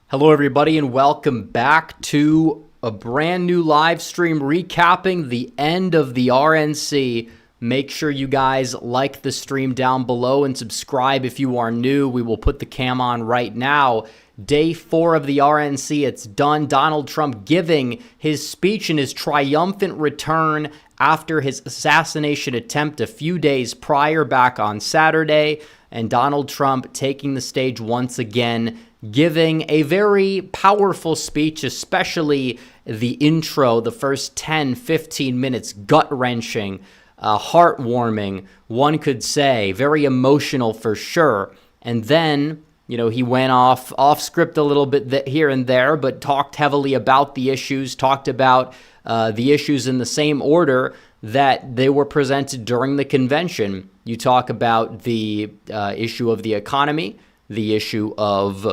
Hello, everybody, and welcome back to a brand new live stream recapping the end of the RNC. Make sure you guys like the stream down below and subscribe if you are new. We will put the cam on right now. Day 4 of the RNC, it's done. Donald Trump giving his speech in his triumphant return after his assassination attempt a few days prior back on Saturday. And Donald Trump taking the stage once again, giving a very powerful speech, especially the intro, the first 10, 15 minutes, gut-wrenching, heartwarming, one could say, very emotional for sure. And then, he went off script a little bit here and there, but talked heavily about the issues, talked about the issues in the same order that they were presented during the convention. You talk about the issue of the economy, the issue of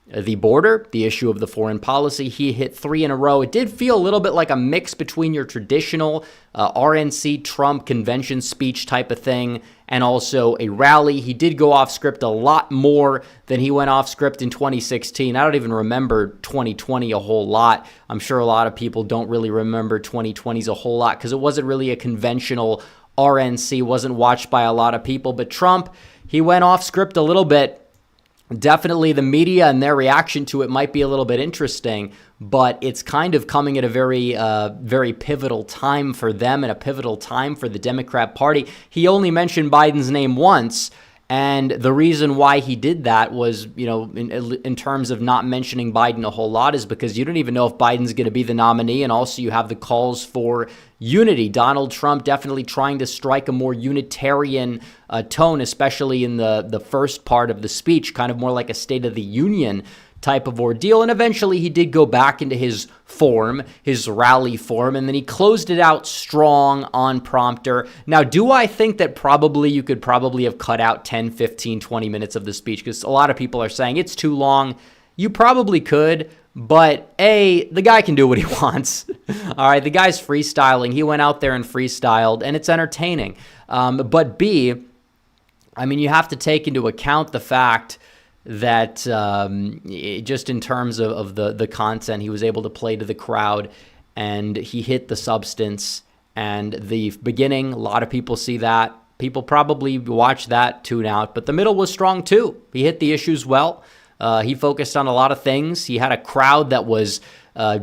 the border, the issue of the foreign policy. He hit 3 in a row. It did feel a little bit like a mix between your traditional RNC Trump convention speech type of thing and also a rally. He did go off script a lot more than he went off script in 2016. I don't even remember 2020 a whole lot. I'm sure a lot of people don't really remember 2020s a whole lot because it wasn't really a conventional RNC, wasn't watched by a lot of people. But Trump, he went off script a little bit. Definitely the media and their reaction to it might be a little bit interesting, but it's kind of coming at a very pivotal time for them and a pivotal time for the Democrat Party. He only mentioned Biden's name once, and the reason why he did that was, in terms of not mentioning Biden a whole lot is because you don't even know if Biden's going to be the nominee, and also you have the calls for unity. Donald Trump definitely trying to strike a more unitarian tone, especially in the first part of the speech, kind of more like a State of the Union type of ordeal. And eventually he did go back into his form, his rally form, and then he closed it out strong on prompter. Now, do I think that you could probably have cut out 10, 15, 20 minutes of the speech? Because a lot of people are saying it's too long. You probably could, but A, the guy can do what he wants. All right, the guy's freestyling. He went out there and freestyled, and it's entertaining. But B, you have to take into account the fact that just in terms of the content, he was able to play to the crowd, and he hit the substance. And the beginning, a lot of people see that. People probably watch that, tune out. But the middle was strong, too. He hit the issues well. He focused on a lot of things. He had a crowd that was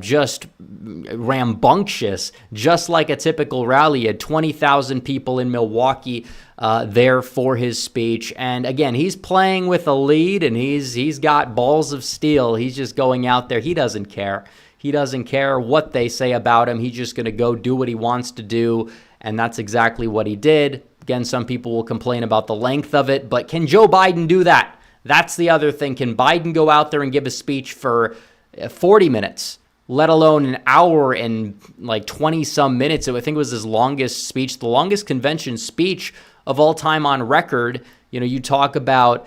just rambunctious, just like a typical rally. He had 20,000 people in Milwaukee there for his speech. And again, he's playing with a lead, and he's got balls of steel. He's just going out there. He doesn't care. He doesn't care what they say about him. He's just going to go do what he wants to do, and that's exactly what he did. Again, some people will complain about the length of it, but can Joe Biden do that? That's the other thing. Can Biden go out there and give a speech for 40 minutes, let alone an hour and like 20-some minutes? I think it was his longest speech, the longest convention speech of all time on record. You talk about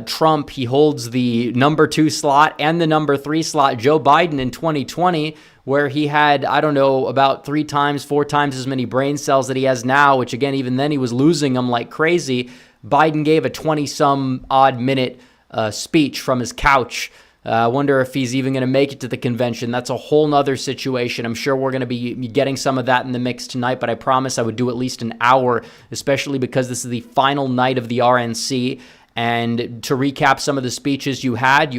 Trump, he holds the number 2 slot and the number 3 slot. Joe Biden in 2020, where he had, about 3 times, 4 times as many brain cells that he has now, which again, even then he was losing them like crazy. Biden gave a 20-some odd minute speech from his couch. I wonder if he's even going to make it to the convention. That's a whole nother situation. I'm sure we're going to be getting some of that in the mix tonight, but I promise I would do at least an hour, especially because this is the final night of the RNC. And to recap some of the speeches you had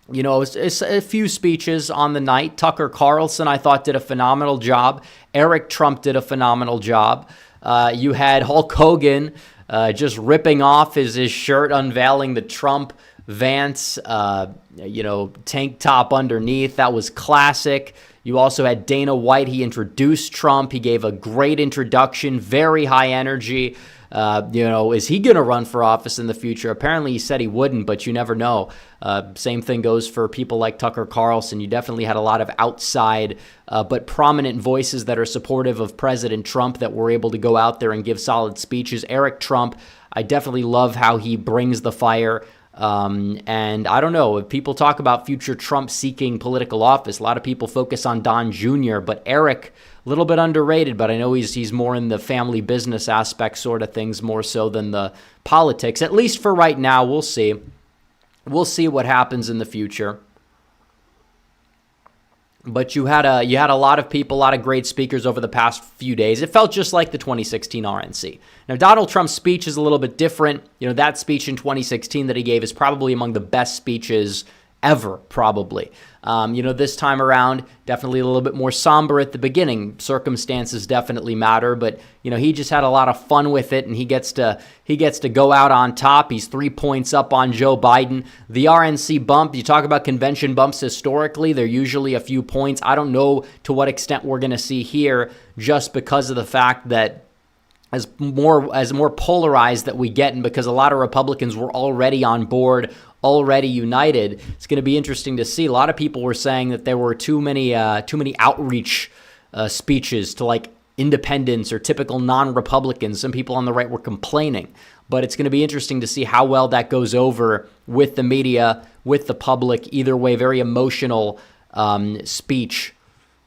a few speeches on the night. Tucker Carlson, I thought, did a phenomenal job. Eric Trump did a phenomenal job. You had Hulk Hogan just ripping off his shirt, unveiling the Trump Vance, tank top underneath. That was classic. You also had Dana White. He introduced Trump. He gave a great introduction, very high energy. Is he going to run for office in the future? Apparently he said he wouldn't, but you never know. Same thing goes for people like Tucker Carlson. You definitely had a lot of outside but prominent voices that are supportive of President Trump that were able to go out there and give solid speeches. Eric Trump, I definitely love how he brings the fire. And I don't know, if people talk about future Trump seeking political office, a lot of people focus on Don Jr., but Eric, a little bit underrated, but I know he's more in the family business aspect sort of things more so than the politics, at least for right now. We'll see. We'll see what happens in the future. But you had a lot of people, a lot of great speakers over the past few days. It felt just like the 2016 RNC. Now, Donald Trump's speech is a little bit different. That speech in 2016 that he gave is probably among the best speeches ever, probably. This time around, definitely a little bit more somber at the beginning. Circumstances definitely matter, but he just had a lot of fun with it, and he gets to go out on top. He's 3 points up on Joe Biden. The RNC bump, you talk about convention bumps historically, they're usually a few points. I don't know to what extent we're going to see here, just because of the fact that as more polarized that we get, and because a lot of Republicans were already on board, already united, it's going to be interesting to see. A lot of people were saying that there were too many outreach speeches to like independents or typical non-Republicans. Some people on the right were complaining, but it's going to be interesting to see how well that goes over with the media, with the public. Either way, very emotional speech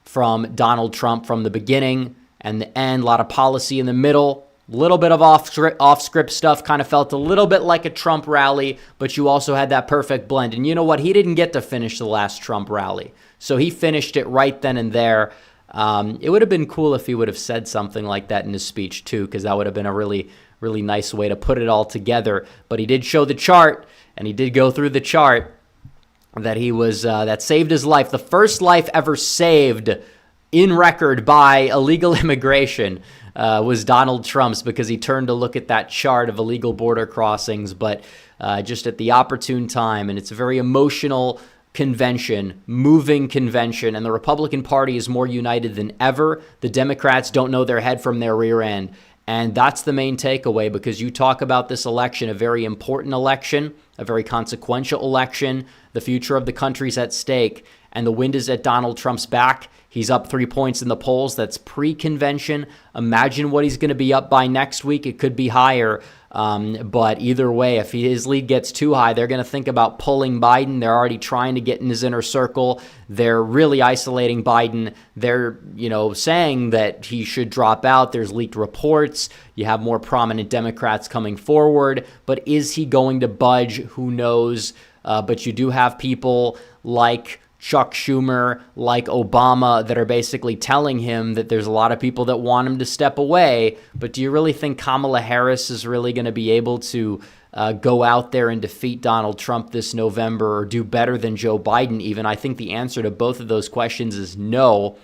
from Donald Trump from the beginning and the end. A lot of policy in the middle. Little bit of off-script stuff, kind of felt a little bit like a Trump rally, but you also had that perfect blend. And you know what? He didn't get to finish the last Trump rally, so he finished it right then and there. It would have been cool if he would have said something like that in his speech too, because that would have been a really, really nice way to put it all together. But he did show the chart, and he did go through the chart that he was that saved his life, the first life ever saved in record by illegal immigration. Was Donald Trump's, because he turned to look at that chart of illegal border crossings, but just at the opportune time. And it's a very emotional convention, moving convention, and the Republican Party is more united than ever. The Democrats don't know their head from their rear end. And that's the main takeaway, because you talk about this election, a very important election, a very consequential election. The future of the country's at stake, and the wind is at Donald Trump's back. He's up 3 points in the polls. That's pre-convention. Imagine what he's going to be up by next week. It could be higher. But either way, if his lead gets too high, they're going to think about pulling Biden. They're already trying to get in his inner circle. They're really isolating Biden. They're, saying that he should drop out. There's leaked reports. You have more prominent Democrats coming forward. But is he going to budge? Who knows? But you do have people like Chuck Schumer, like Obama, that are basically telling him that there's a lot of people that want him to step away. But do you really think Kamala Harris is really going to be able to go out there and defeat Donald Trump this November, or do better than Joe Biden even? I think the answer to both of those questions is no,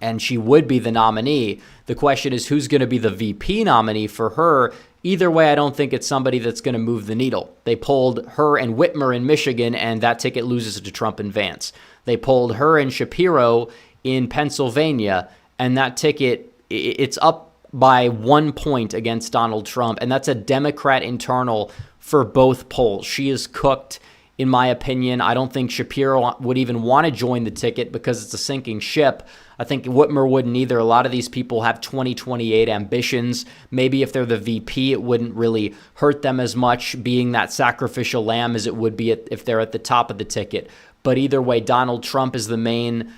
and she would be the nominee. The question is, who's going to be the VP nominee for her? Either way, I don't think it's somebody that's going to move the needle. They polled her and Whitmer in Michigan, and that ticket loses to Trump and Vance. They polled her and Shapiro in Pennsylvania, and that ticket, it's up by 1 point against Donald Trump, and that's a Democrat internal for both polls. She is cooked, in my opinion. I don't think Shapiro would even want to join the ticket because it's a sinking ship. I think Whitmer wouldn't either. A lot of these people have 2028 ambitions. Maybe if they're the VP, it wouldn't really hurt them as much being that sacrificial lamb as it would be if they're at the top of the ticket. But either way, Donald Trump is the main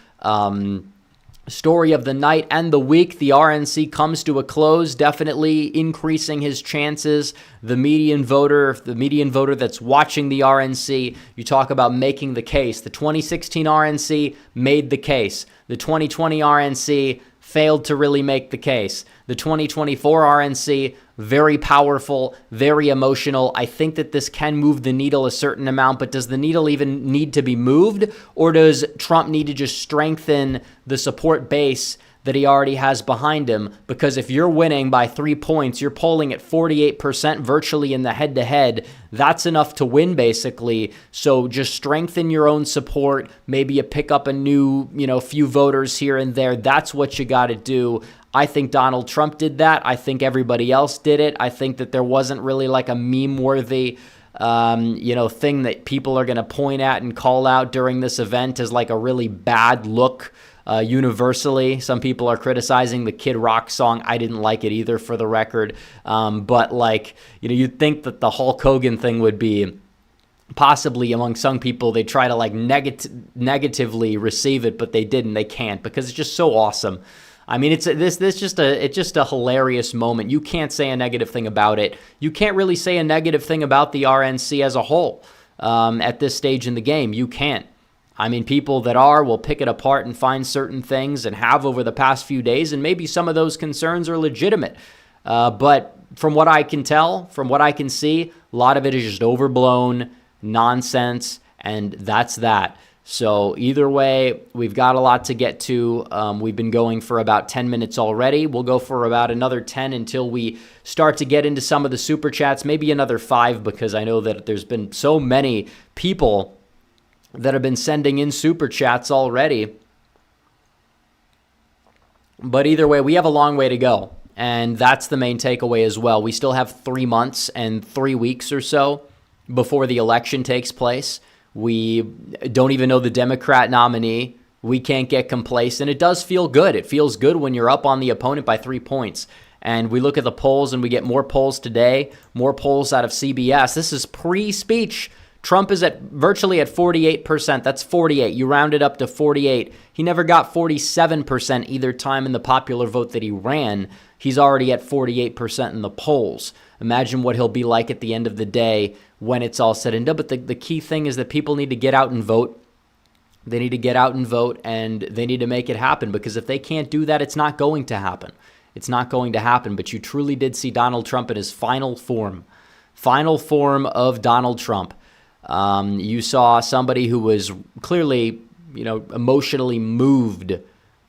story of the night and the week. The RNC comes to a close, definitely increasing his chances. The median voter that's watching the RNC, you talk about making the case. The 2016 RNC made the case. The 2020 RNC failed to really make the case. The 2024 RNC, very powerful, very emotional. I think that this can move the needle a certain amount, but does the needle even need to be moved? Or does Trump need to just strengthen the support base that he already has behind him? Because if you're winning by 3 points, you're polling at 48% virtually in the head-to-head. That's enough to win, basically. So just strengthen your own support. Maybe you pick up a new, few voters here and there. That's what you got to do. I think Donald Trump did that. I think everybody else did it. I think that there wasn't really like a meme-worthy thing that people are going to point at and call out during this event as like a really bad look. Universally, some people are criticizing the Kid Rock song. I didn't like it either, for the record. But you'd think that the Hulk Hogan thing would be possibly among some people. They try to negatively receive it, but they didn't. They can't, because it's just so awesome. I mean, it's just a hilarious moment. You can't say a negative thing about it. You can't really say a negative thing about the RNC as a whole. at this stage in the game. You can't. I mean, people that are will pick it apart and find certain things, and have over the past few days, and maybe some of those concerns are legitimate. But from what I can tell, from what I can see, a lot of it is just overblown nonsense, and that's that. So either way, we've got a lot to get to. We've been going for about 10 minutes already. We'll go for about another 10 until we start to get into some of the super chats, maybe another 5, because I know that there's been so many people that have been sending in super chats already. But either way, we have a long way to go, and that's the main takeaway as well. We still have 3 months and 3 weeks or so before the election takes place. We don't even know the Democrat nominee. We can't get complacent. It does feel good. It feels good when you're up on the opponent by 3 points. And we look at the polls, and we get more polls today, more polls out of CBS. This is pre-speech. Trump is virtually at 48%. That's 48. You round it up to 48. He never got 47% either time in the popular vote that he ran. He's already at 48% in the polls. Imagine what he'll be like at the end of the day when it's all said and done. But the key thing is that people need to get out and vote. They need to get out and vote, and they need to make it happen, because if they can't do that, it's not going to happen. It's not going to happen. But you truly did see Donald Trump in his final form of Donald Trump. You saw somebody who was clearly, emotionally moved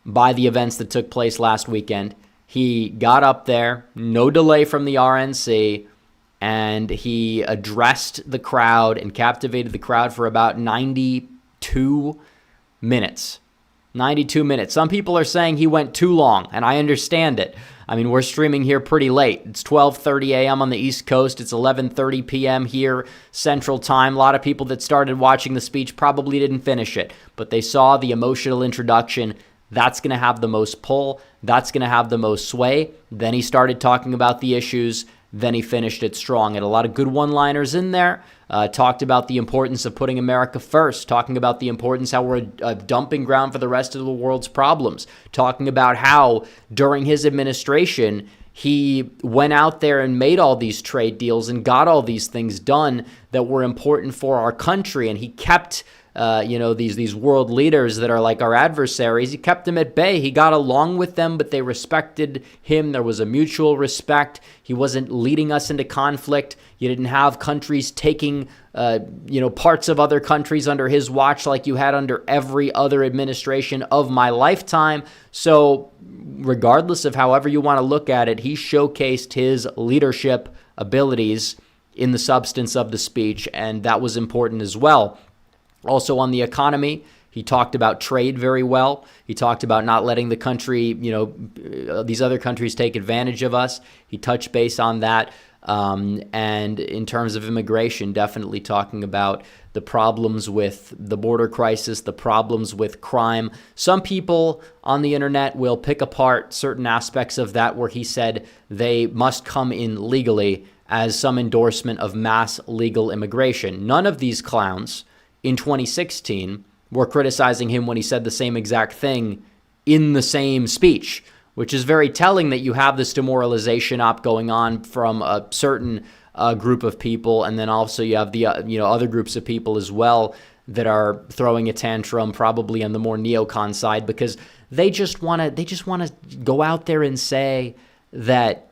by the events that took place last weekend. He got up there, no delay from the RNC, and he addressed the crowd and captivated the crowd for about 92 minutes. 92 minutes. Some people are saying he went too long, and I understand it. I mean, we're streaming here pretty late. It's 12:30 a.m. on the East Coast. It's 11:30 p.m. here, Central Time. A lot of people that started watching the speech probably didn't finish it, but they saw the emotional introduction. That's going to have the most pull. That's going to have the most sway. Then he started talking about the issues. Then he finished it strong. Had a lot of good one-liners in there. Talked about the importance of putting America first. Talking about the importance how we're a dumping ground for the rest of the world's problems. Talking about how during his administration, he went out there and made all these trade deals and got all these things done that were important for our country. And he kept these world leaders that are like our adversaries, he kept them at bay. He got along with them, but they respected him. There was a mutual respect. He wasn't leading us into conflict. You didn't have countries taking, parts of other countries under his watch like you had under every other administration of my lifetime. So regardless of however you want to look at it, he showcased his leadership abilities in the substance of the speech, and that was important as well. Also on the economy, he talked about trade very well. He talked about not letting the country, these other countries take advantage of us. He touched base on that. And in terms of immigration, definitely talking about the problems with the border crisis, the problems with crime. Some people on the internet will pick apart certain aspects of that where he said they must come in legally as some endorsement of mass legal immigration. None of these clowns in 2016 were criticizing him when he said the same exact thing in the same speech, which is very telling that you have this demoralization op going on from a certain group of people, and then also you have the other groups of people as well that are throwing a tantrum, probably on the more neocon side, because they just want to go out there and say that,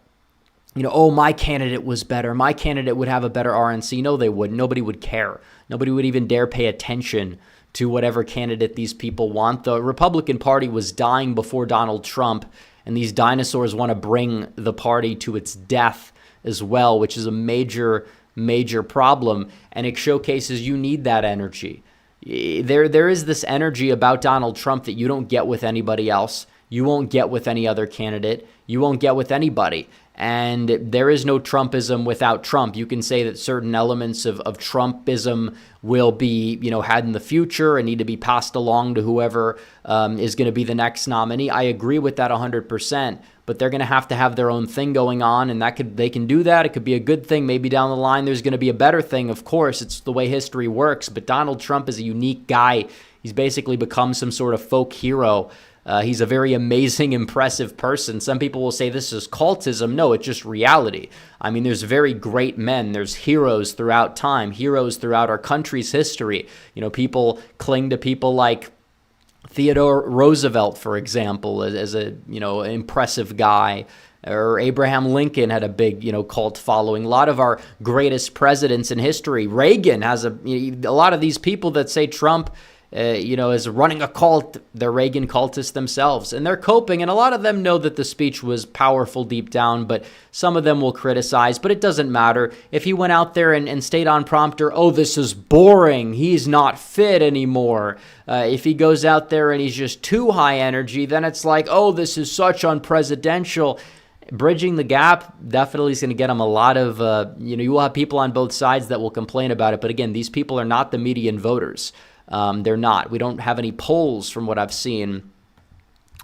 my candidate was better. My candidate would have a better RNC. No, they wouldn't. Nobody would care. Nobody would even dare pay attention to whatever candidate these people want. The Republican Party was dying before Donald Trump, and these dinosaurs want to bring the party to its death as well, which is a major, major problem, and it showcases you need that energy. There is this energy about Donald Trump that you don't get with anybody else. You won't get with any other candidate. You won't get with anybody. And there is no Trumpism without Trump. You can say that certain elements of Trumpism will be, had in the future and need to be passed along to whoever is going to be the next nominee. I agree with that 100%, but they're going to have their own thing going on, and they can do that. It could be a good thing. Maybe down the line there's going to be a better thing. Of course, it's the way history works, but Donald Trump is a unique guy. He's basically become some sort of folk hero He's a very amazing, impressive person. Some people will say this is cultism. No, it's just reality. I mean, there's very great men. There's heroes throughout time, heroes throughout our country's history. People cling to people like Theodore Roosevelt, for example, as a impressive guy. Or Abraham Lincoln had a big, cult following. A lot of our greatest presidents in history. Reagan has a lot of these people that say Trump, is running a cult. They're Reagan cultists themselves, and they're coping. And a lot of them know that the speech was powerful deep down, but some of them will criticize. But it doesn't matter. If he went out there and stayed on prompter, oh, this is boring. He's not fit anymore. If he goes out there and he's just too high energy, then it's like, oh, this is such unpresidential. Bridging the gap definitely is going to get him a lot of, you will have people on both sides that will complain about it. But again, these people are not the median voters. They're not. We don't have any polls from what I've seen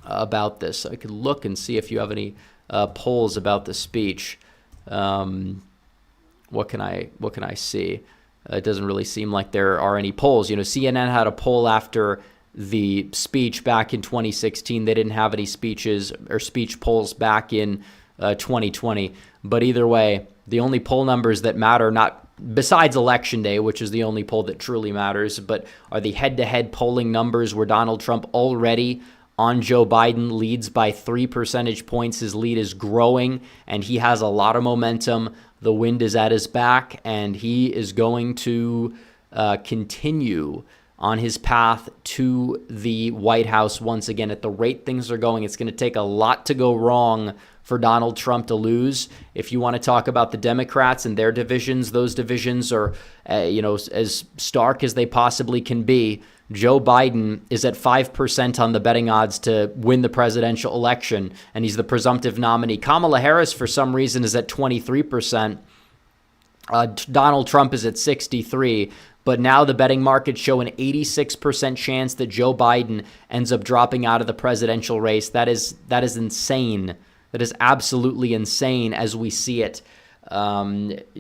about this. I could look and see if you have any polls about the speech. What can I see? It doesn't really seem like there are any polls. CNN had a poll after the speech back in 2016. They didn't have any speeches or speech polls back in 2020. But either way, the only poll numbers that matter, not besides Election Day, which is the only poll that truly matters, but are the head-to-head polling numbers where Donald Trump already on Joe Biden leads by 3 percentage points. His lead is growing, and he has a lot of momentum. The wind is at his back, and he is going to continue on his path to the White House once again. At the rate things are going, it's going to take a lot to go wrong for Donald Trump to lose. If you want to talk about the Democrats and their divisions, those divisions are, as stark as they possibly can be. Joe Biden is at 5% on the betting odds to win the presidential election, and he's the presumptive nominee. Kamala Harris, for some reason, is at 23%. Donald Trump is at 63%. But now the betting markets show an 86% chance that Joe Biden ends up dropping out of the presidential race. That is insane. That is absolutely insane as we see it.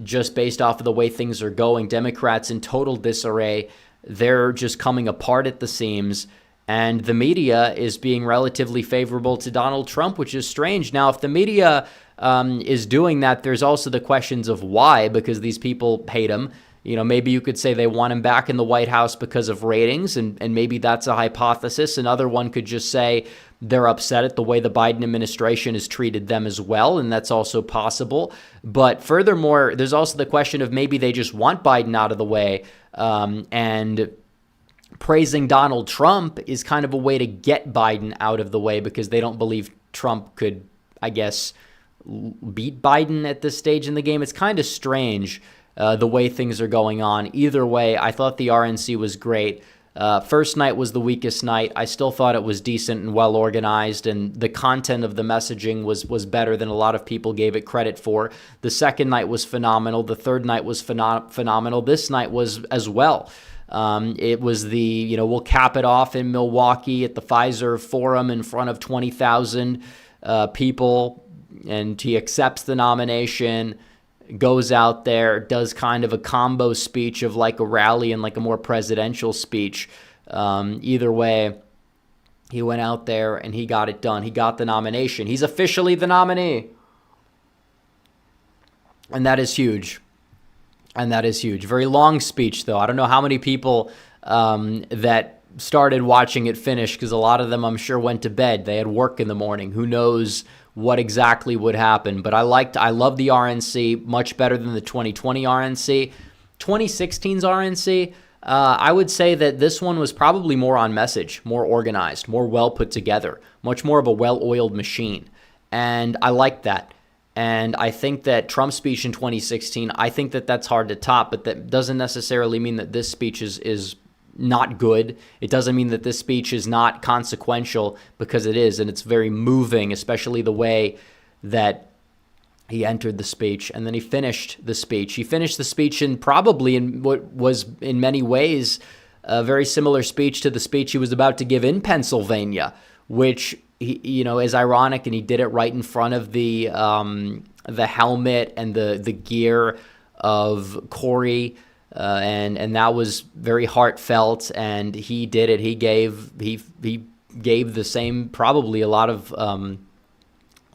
Just based off of the way things are going, Democrats in total disarray. They're just coming apart at the seams. And the media is being relatively favorable to Donald Trump, which is strange. Now, if the media is doing that, there's also the questions of why, because these people hate him. Maybe you could say they want him back in the White House because of ratings, and maybe that's a hypothesis. Another one could just say they're upset at the way the Biden administration has treated them as well, and that's also possible. But furthermore, there's also the question of maybe they just want Biden out of the way, and praising Donald Trump is kind of a way to get Biden out of the way because they don't believe Trump could, I guess, beat Biden at this stage in the game. It's kind of strange. The way things are going on. Either way, I thought the RNC was great. First night was the weakest night. I still thought it was decent and well organized, and the content of the messaging was better than a lot of people gave it credit for. The second night was phenomenal. The third night was phenomenal. This night was as well. It was we'll cap it off in Milwaukee at the Pfizer Forum in front of 20,000 people, and he accepts the nomination. Goes out there, does kind of a combo speech of like a rally and like a more presidential speech. Either way, he went out there and he got it done. He got the nomination. He's officially the nominee. And that is huge. Very long speech, though. I don't know how many people that started watching it finished, because a lot of them, I'm sure, went to bed. They had work in the morning. Who knows what exactly would happen? But I love the RNC much better than the 2020 RNC. 2016's RNC, I would say that this one was probably more on message, more organized, more well put together, much more of a well-oiled machine. And I like that. And I think that Trump's speech in 2016, I think that that's hard to top, but that doesn't necessarily mean that this speech is not good. It doesn't mean that this speech is not consequential, because it is, and it's very moving, especially the way that he entered the speech and then he finished the speech. He finished the speech in probably in what was in many ways a very similar speech to the speech he was about to give in Pennsylvania, which is ironic, and he did it right in front of the helmet and the gear of Corey. And that was very heartfelt, and he did it. He gave the same, probably a lot of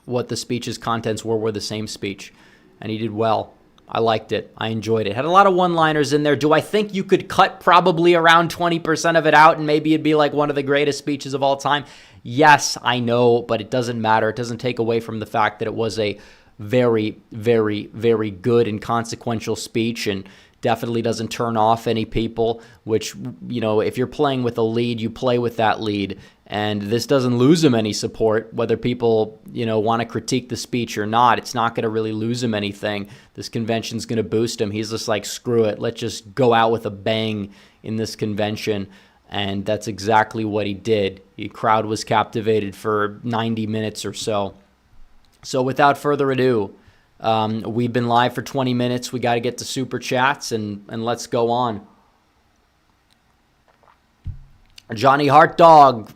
what the speech's contents were the same speech, and he did well. I liked it. I enjoyed it. Had a lot of one-liners in there. Do I think you could cut probably around 20% of it out and maybe it'd be like one of the greatest speeches of all time? Yes, I know, but it doesn't matter. It doesn't take away from the fact that it was a very, very, very good and consequential speech, and definitely doesn't turn off any people, which, if you're playing with a lead, you play with that lead. And this doesn't lose him any support, whether people, want to critique the speech or not. It's not going to really lose him anything. This convention's going to boost him. He's just like, screw it. Let's just go out with a bang in this convention. And that's exactly what he did. The crowd was captivated for 90 minutes or so. So without further ado, we've been live for 20 minutes. We got to get to super chats and let's go on. Johnny Heart Dog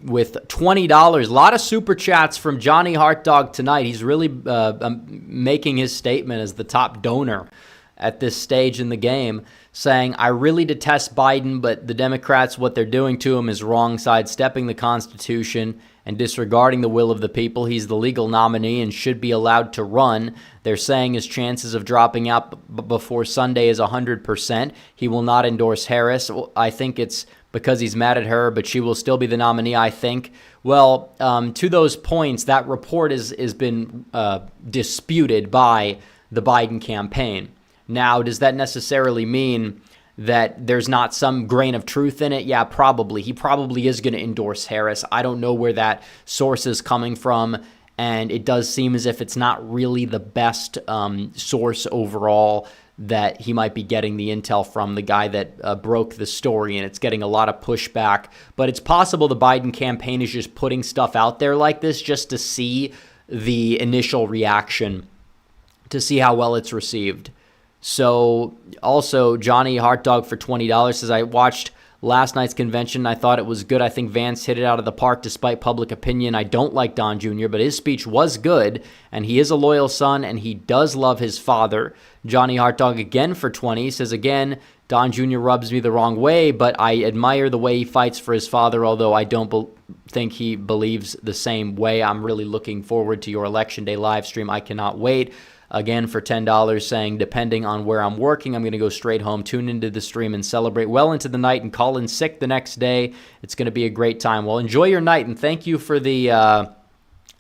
with $20. A lot of super chats from Johnny Heart Dog tonight. He's really making his statement as the top donor at this stage in the game, saying, I really detest Biden, but the Democrats, what they're doing to him is wrong, sidestepping the Constitution and disregarding the will of the people. He's the legal nominee and should be allowed to run. They're saying his chances of dropping out before Sunday is 100%. He will not endorse Harris. I think it's because he's mad at her, but she will still be the nominee, I think. Well, to those points, that report has been disputed by the Biden campaign. Now, does that necessarily mean that there's not some grain of truth in it? Yeah, probably. He probably is going to endorse Harris. I don't know where that source is coming from, and it does seem as if it's not really the best source overall that he might be getting the intel from, the guy that broke the story, and it's getting a lot of pushback. But it's possible the Biden campaign is just putting stuff out there like this just to see the initial reaction, to see how well it's received. So also, Johnny Heart Dog for $20 says, I watched last night's convention. I thought it was good. I think Vance hit it out of the park despite public opinion. I don't like Don Jr., but his speech was good, and he is a loyal son, and he does love his father. Johnny Heart Dog again for 20 says, again, Don Jr. rubs me the wrong way, but I admire the way he fights for his father, although I don't think he believes the same way. I'm really looking forward to your Election Day live stream. I cannot wait. Again, for $10, saying, depending on where I'm working, I'm going to go straight home, tune into the stream, and celebrate well into the night and call in sick the next day. It's going to be a great time. Well, enjoy your night, and thank you for the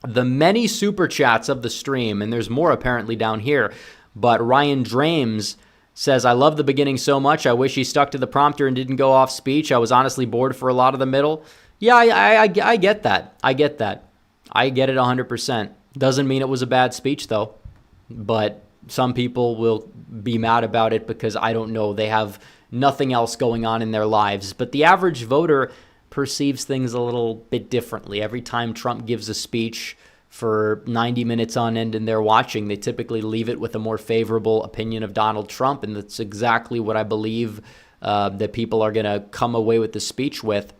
many super chats of the stream, and there's more apparently down here. But Ryan Drames says, I love the beginning so much. I wish he stuck to the prompter and didn't go off speech. I was honestly bored for a lot of the middle. Yeah, I get that. I get that. I get it 100%. Doesn't mean it was a bad speech, though. But some people will be mad about it because, I don't know, they have nothing else going on in their lives. But the average voter perceives things a little bit differently. Every time Trump gives a speech for 90 minutes on end and they're watching, they typically leave it with a more favorable opinion of Donald Trump. And that's exactly what I believe that people are going to come away with the speech with.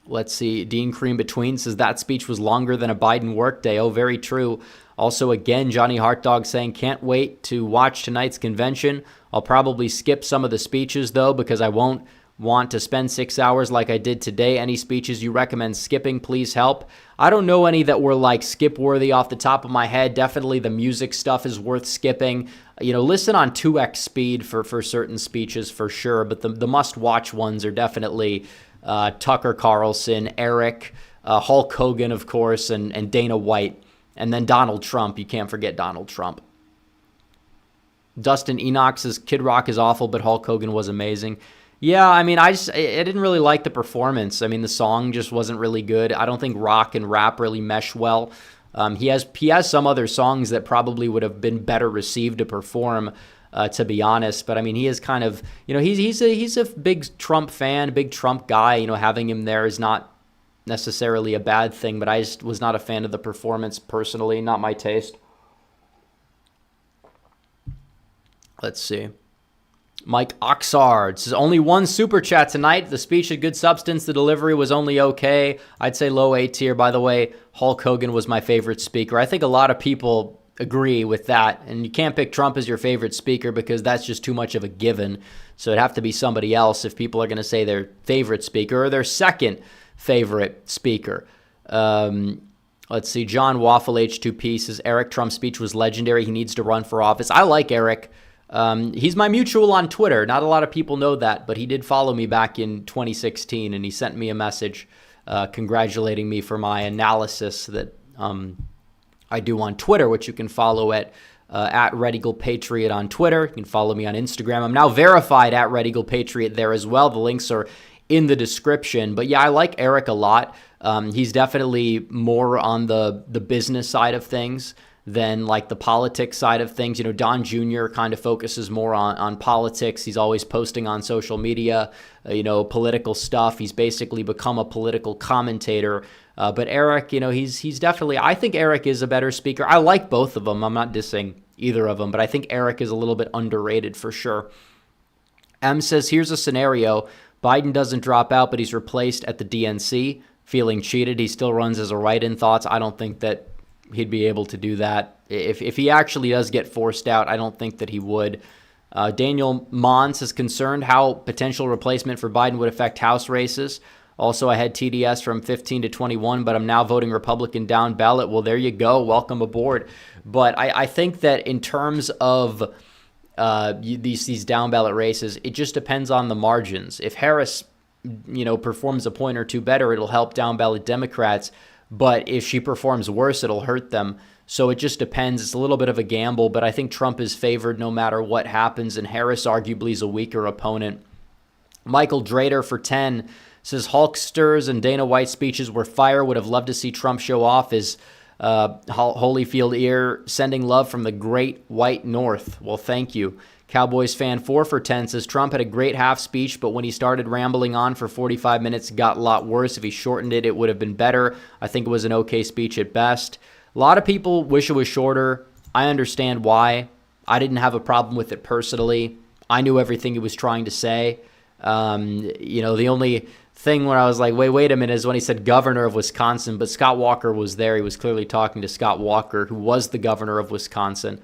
Let's see. Dean Cream Between says that speech was longer than a Biden workday. Oh, very true. Also, again, Johnny Heart Dog saying, can't wait to watch tonight's convention. I'll probably skip some of the speeches, though, because I won't want to spend 6 hours like I did today. Any speeches you recommend skipping, please help. I don't know any that were like skip-worthy off the top of my head. Definitely the music stuff is worth skipping. Listen on 2x speed for certain speeches for sure, but the must-watch ones are definitely Tucker Carlson, Eric, Hulk Hogan, of course, and Dana White. And then Donald Trump. You can't forget Donald Trump. Dustin Enoch says, Kid Rock is awful, but Hulk Hogan was amazing. Yeah, I mean, I didn't really like the performance. I mean, the song just wasn't really good. I don't think rock and rap really mesh well. He has some other songs that probably would have been better received to perform, to be honest. But I mean, he is kind of, he's a big Trump fan, big Trump guy. Having him there is not necessarily a bad thing, but I just was not a fan of the performance personally, not my taste. Let's see. Mike Oxard says, only one super chat tonight. The speech had good substance. The delivery was only okay. I'd say low A tier. By the way, Hulk Hogan was my favorite speaker. I think a lot of people agree with that, and you can't pick Trump as your favorite speaker because that's just too much of a given. So it'd have to be somebody else if people are going to say their favorite speaker or their second favorite speaker. Let's see. John Waffle H2P says, Eric, Trump's speech was legendary. He needs to run for office. I like Eric. He's my mutual on Twitter. Not a lot of people know that, but he did follow me back in 2016, and he sent me a message congratulating me for my analysis that I do on Twitter, which you can follow at redeaglepatriot on Twitter. You can follow me on Instagram. I'm now verified at redeaglepatriot there as well. The links are in the description. But yeah, I like Eric a lot. He's definitely more on the business side of things than like the politics side of things. You know, Don Jr. kind of focuses more on politics. He's always posting on social media, political stuff. He's basically become a political commentator. But Eric, he's definitely, I think Eric is a better speaker. I like both of them. I'm not dissing either of them, but I think Eric is a little bit underrated for sure. M says, here's a scenario. Biden doesn't drop out, but he's replaced at the DNC. Feeling cheated. He still runs as a write-in. Thoughts? I don't think that he'd be able to do that. If he actually does get forced out, I don't think that he would. Daniel Mons is concerned how potential replacement for Biden would affect House races. Also, I had TDS from 15 to 21, but I'm now voting Republican down ballot. Well, there you go. Welcome aboard. But I think that in terms of these down ballot races, it just depends on the margins. If Harris performs a point or two better, it'll help down ballot Democrats. But if she performs worse, it'll hurt them. So it just depends. It's a little bit of a gamble, but I think Trump is favored no matter what happens, and Harris arguably is a weaker opponent. Michael Drader for 10 says, Hulksters and Dana White speeches were fire. Would have loved to see Trump show off his Holyfield ear. Sending love from the great white north. Well, thank you. Cowboys fan 4 for 10 says, Trump had a great half speech, but when he started rambling on for 45 minutes, it got a lot worse. If he shortened it, it would have been better. I think it was an okay speech at best. A lot of people wish it was shorter. I understand why. I didn't have a problem with it personally. I knew everything he was trying to say. The only thing where I was like, wait a minute, is when he said governor of Wisconsin, but Scott Walker was there. He was clearly talking to Scott Walker, who was the governor of Wisconsin.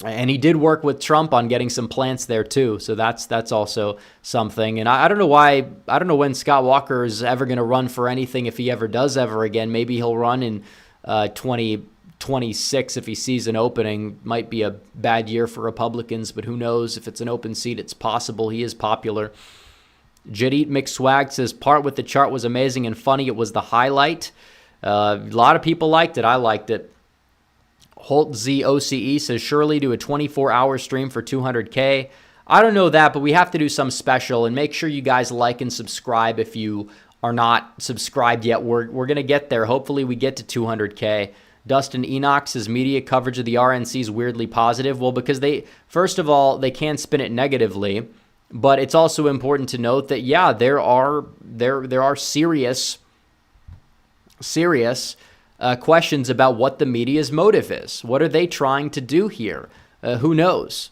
And he did work with Trump on getting some plants there too. So that's also something. And I don't know when Scott Walker is ever going to run for anything, if he ever does ever again. Maybe he'll run in 2026 if he sees an opening. Might be a bad year for Republicans, but who knows? If it's an open seat, it's possible. He is popular. Jadit McSwag says, part with the chart was amazing and funny. It was the highlight. A lot of people liked it. I liked it. Holt ZOCE says, surely do a 24-hour stream for 200K. I don't know that, but we have to do some special, and make sure you guys like and subscribe if you are not subscribed yet. We're going to get there. Hopefully we get to 200K. Dustin Enoch says, media coverage of the RNC is weirdly positive. Well, because first of all, they can spin it negatively, but it's also important to note that, yeah, there are serious questions about what the media's motive is. What are they trying to do here? Who knows?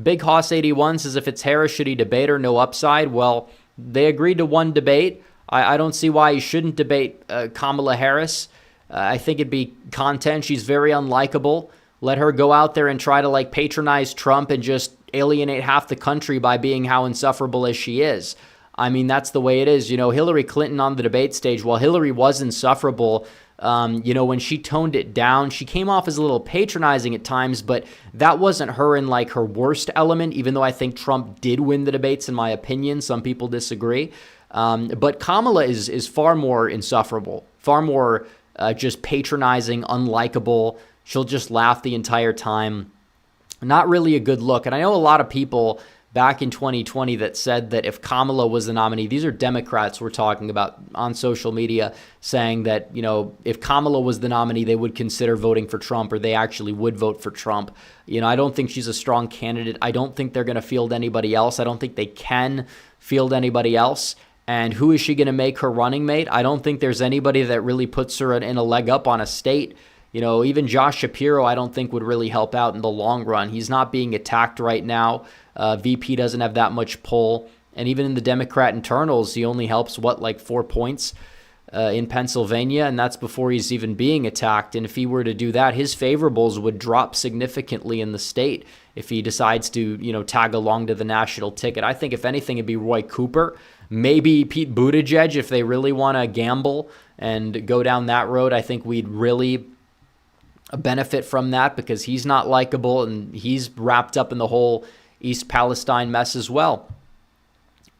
Big Hoss 81 says, if it's Harris, should he debate her? No upside. Well, they agreed to one debate. I don't see why he shouldn't debate Kamala Harris. I think it'd be content. She's very unlikable. Let her go out there and try to patronize Trump and just alienate half the country by being how insufferable as she is. I mean, that's the way it is. Hillary Clinton on the debate stage, while Hillary was insufferable, when she toned it down, she came off as a little patronizing at times, but that wasn't her in her worst element, even though I think Trump did win the debates, in my opinion. Some people disagree. But Kamala is far more insufferable, far more just patronizing, unlikable. She'll just laugh the entire time. Not really a good look. And I know a lot of people back in 2020 that said that if Kamala was the nominee, these are Democrats we're talking about on social media, saying that, if Kamala was the nominee, they would consider voting for Trump, or they actually would vote for Trump. I don't think she's a strong candidate. I don't think they're going to field anybody else. I don't think they can field anybody else. And who is she going to make her running mate? I don't think there's anybody that really puts her in a leg up on a state. Even Josh Shapiro, I don't think would really help out in the long run. He's not being attacked right now. VP doesn't have that much pull. And even in the Democrat internals, he only helps, 4 points in Pennsylvania, and that's before he's even being attacked. And if he were to do that, his favorables would drop significantly in the state if he decides to, tag along to the national ticket. I think if anything, it'd be Roy Cooper, Maybe Pete Buttigieg, if they really want to gamble and go down that road. I think we'd really benefit from that because he's not likable and he's wrapped up in the whole East Palestine mess as well.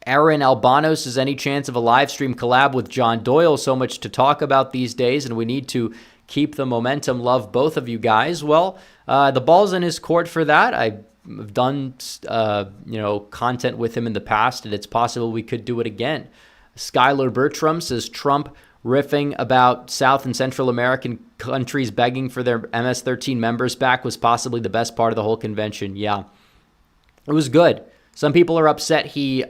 Aaron Albanos, is any chance of a live stream collab with John Doyle? So much to talk about these days, and we need to keep the momentum. Love both of you guys. Well, the ball's in his court for that. I've done content with him in the past, and it's possible we could do it again. Skylar Bertram says Trump riffing about South and Central American countries begging for their MS-13 members back was possibly the best part of the whole convention. Yeah, it was good. Some people are upset he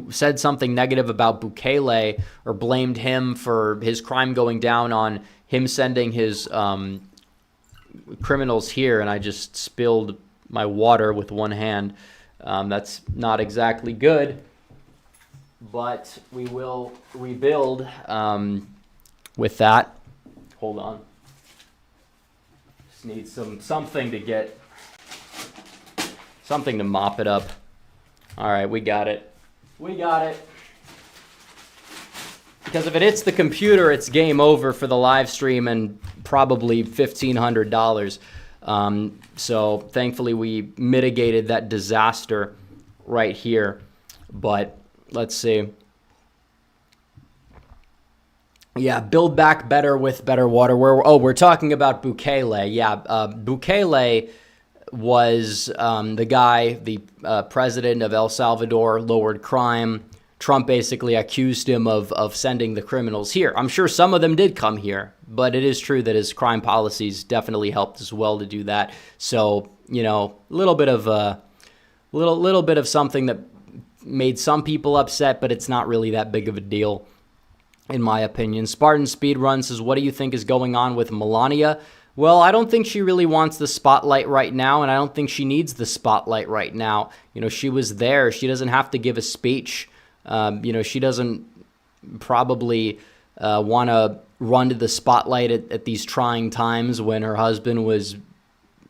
said something negative about Bukele or blamed him for his crime going down on him sending his criminals here, and I just spilled my water with one hand. That's not exactly good, but we will rebuild with that. Hold on. Just need something to mop it up. All right, we got it. Because if it hits the computer, it's game over for the live stream and probably $1,500. So thankfully we mitigated that disaster right here. But let's see. Yeah, build back better with better water. We're talking about Bukele. Yeah, Bukele was the guy, the president of El Salvador, lowered crime. Trump basically accused him of sending the criminals here. I'm sure some of them did come here, but it is true that his crime policies definitely helped as well to do that. So, a little bit of something that made some people upset, but it's not really that big of a deal, in my opinion. Spartan Speedrun says, what do you think is going on with Melania? Well, I don't think she really wants the spotlight right now, and I don't think she needs the spotlight right now. She was there. She doesn't have to give a speech. She doesn't probably want to run to the spotlight at these trying times when her husband was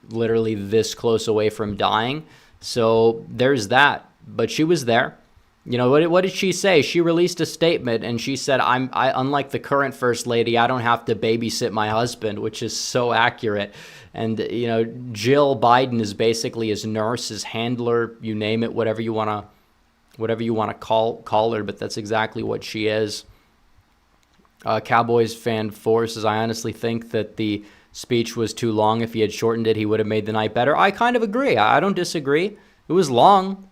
literally this close away from dying. So there's that. But she was there. What did she say? She released a statement and she said, I unlike the current first lady, I don't have to babysit my husband, which is so accurate. And, Jill Biden is basically his nurse, his handler, you name it, whatever you want to call her, but that's exactly what she is. Cowboys fan 4 says, I honestly think that the speech was too long. If he had shortened it, he would have made the night better. I kind of agree. I don't disagree. It was long.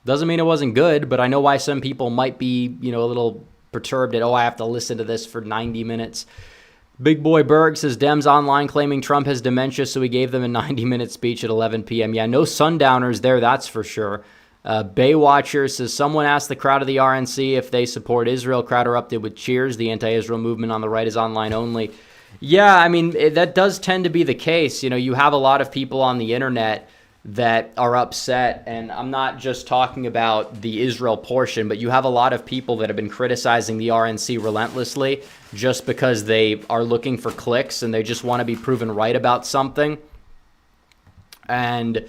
Doesn't mean it wasn't good, but I know why some people might be, a little perturbed at, I have to listen to this for 90 minutes. Big Boy Berg says, Dems online claiming Trump has dementia, so he gave them a 90-minute speech at 11 p.m. Yeah, no sundowners there, that's for sure. Baywatcher says, someone asked the crowd of the RNC if they support Israel. Crowd erupted with cheers. The anti-Israel movement on the right is online only. Yeah, I mean, that does tend to be the case. You have a lot of people on the internet that are upset, and I'm not just talking about the Israel portion, but you have a lot of people that have been criticizing the RNC relentlessly just because they are looking for clicks and they just want to be proven right about something. And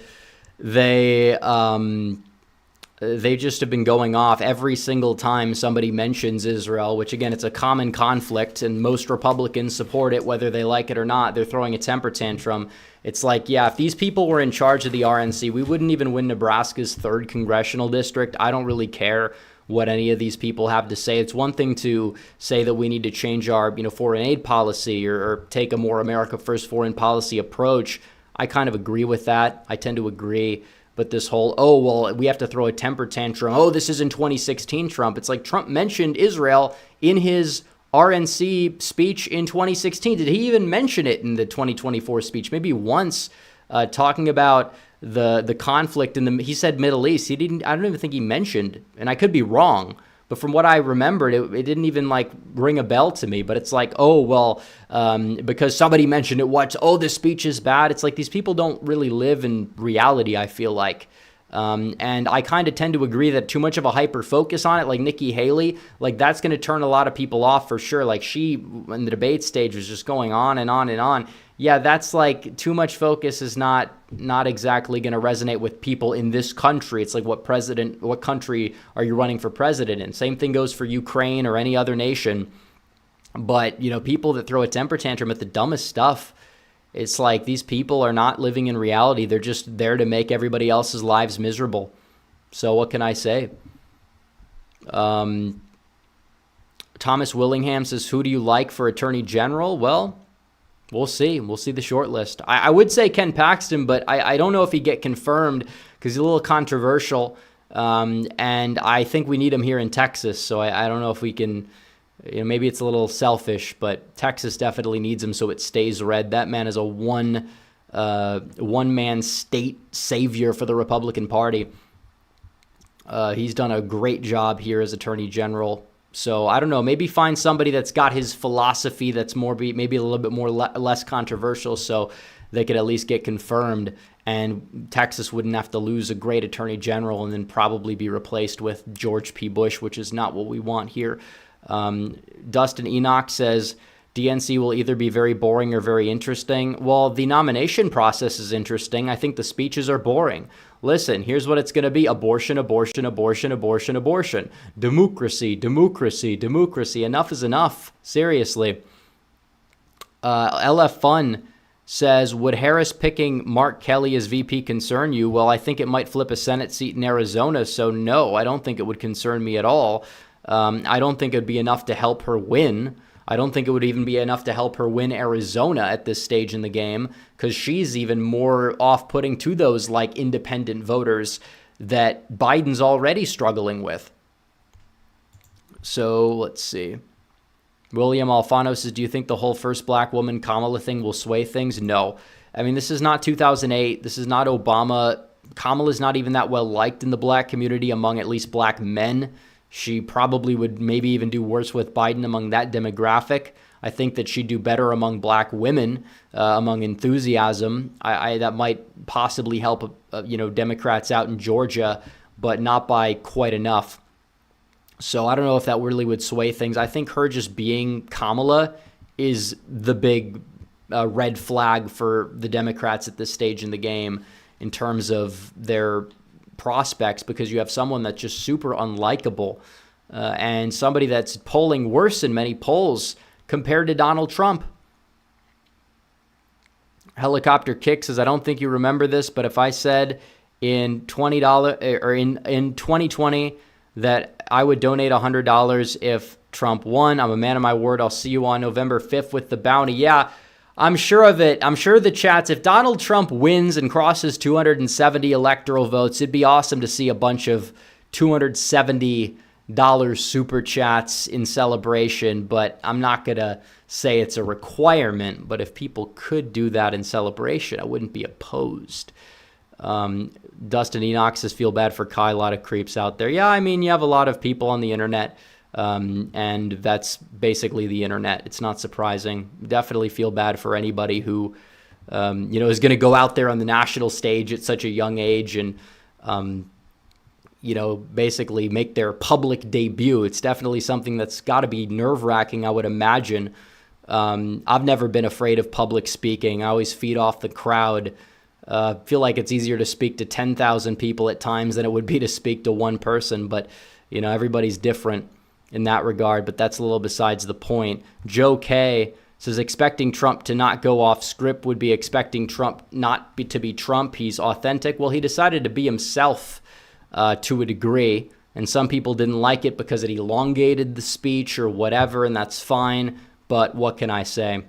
they just have been going off every single time somebody mentions Israel, which, again, it's a common conflict, and most Republicans support it, whether they like it or not. They're throwing a temper tantrum. It's like, yeah, if these people were in charge of the RNC, we wouldn't even win Nebraska's 3rd congressional district. I don't really care what any of these people have to say. It's one thing to say that we need to change our, foreign aid policy or take a more America First foreign policy approach. I kind of agree with that. I tend to agree. But this whole, we have to throw a temper tantrum. This is in 2016 Trump. It's like Trump mentioned Israel in his RNC speech in 2016. Did he even mention it in the 2024 speech? Maybe once, talking about the conflict he said Middle East. I don't even think he mentioned, and I could be wrong, but from what I remembered, it didn't even ring a bell to me. But it's like, because somebody mentioned it, this speech is bad. It's like these people don't really live in reality, I feel like. And I kind of tend to agree that too much of a hyper focus on it, like Nikki Haley, that's going to turn a lot of people off for sure. She, in the debate stage, was just going on and on and on. yeah, that's like too much focus is not exactly going to resonate with people in this country. It's like what country are you running for president in? Same thing goes for Ukraine or any other nation. But, you know, people that throw a temper tantrum at the dumbest stuff, it's like these people are not living in reality. They're just there to make everybody else's lives miserable. So what can I say? Thomas Willingham says, who do you like for Attorney General? Well, we'll see. We'll see the short list. I would say Ken Paxton, but I don't know if he'd get confirmed because he's a little controversial. And I think we need him here in Texas. So I don't know if we can, you know, maybe it's a little selfish, but Texas definitely needs him so it stays red. That man is a one-man state savior for the Republican Party. He's done a great job here as Attorney General. So I don't know, maybe find somebody that's got his philosophy that's maybe a little bit more less controversial so they could at least get confirmed and Texas wouldn't have to lose a great Attorney General and then probably be replaced with George P. Bush, which is not what we want here. Dustin Enoch says, DNC will either be very boring or very interesting. Well, the nomination process is interesting. I think the speeches are boring. Listen, here's what it's going to be. Abortion, abortion, abortion, abortion, abortion. Democracy, democracy, democracy. Enough is enough. Seriously. LF Fun says, would Harris picking Mark Kelly as VP concern you? Well, I think it might flip a Senate seat in Arizona, so no, I don't think it would concern me at all. I don't think it would be enough to help her win. I don't think it would even be enough to help her win Arizona at this stage in the game because she's even more off-putting to those like independent voters that Biden's already struggling with. So let's see. William Alfano says, do you think the whole first black woman Kamala thing will sway things? No. I mean, this is not 2008. This is not Obama. Kamala's not even that well liked in the black community among at least black men. She probably would maybe even do worse with Biden among that demographic. I think that she'd do better among black women, among enthusiasm. That might possibly help, Democrats out in Georgia, but not by quite enough. So I don't know if that really would sway things. I think her just being Kamala is the big red flag for the Democrats at this stage in the game in terms of their prospects, because you have someone that's just super unlikable and somebody that's polling worse in many polls compared to Donald Trump. Helicopter Kick says, I don't think you remember this, but if I said in $20 or in 2020 that I would donate $100 if Trump won, I'm a man of my word. I'll see you on November 5th with the bounty. Yeah, I'm sure of it. I'm sure the chats, if Donald Trump wins and crosses 270 electoral votes, it'd be awesome to see a bunch of $270 super chats in celebration, but I'm not going to say it's a requirement. But if people could do that in celebration, I wouldn't be opposed. Dustin Enoch says, feel bad for Kai, a lot of creeps out there. Yeah, I mean, you have a lot of people on the internet. And that's basically the internet. It's not surprising. Definitely feel bad for anybody who, is going to go out there on the national stage at such a young age and, basically make their public debut. It's definitely something that's got to be nerve-wracking, I would imagine. I've never been afraid of public speaking. I always feed off the crowd. Feel like it's easier to speak to 10,000 people at times than it would be to speak to one person, but, everybody's different in that regard, but that's a little besides the point. Joe K says, expecting Trump to not go off script would be expecting Trump to be Trump. He's authentic. Well, he decided to be himself to a degree, and some people didn't like it because it elongated the speech or whatever, and that's fine, but what can I say?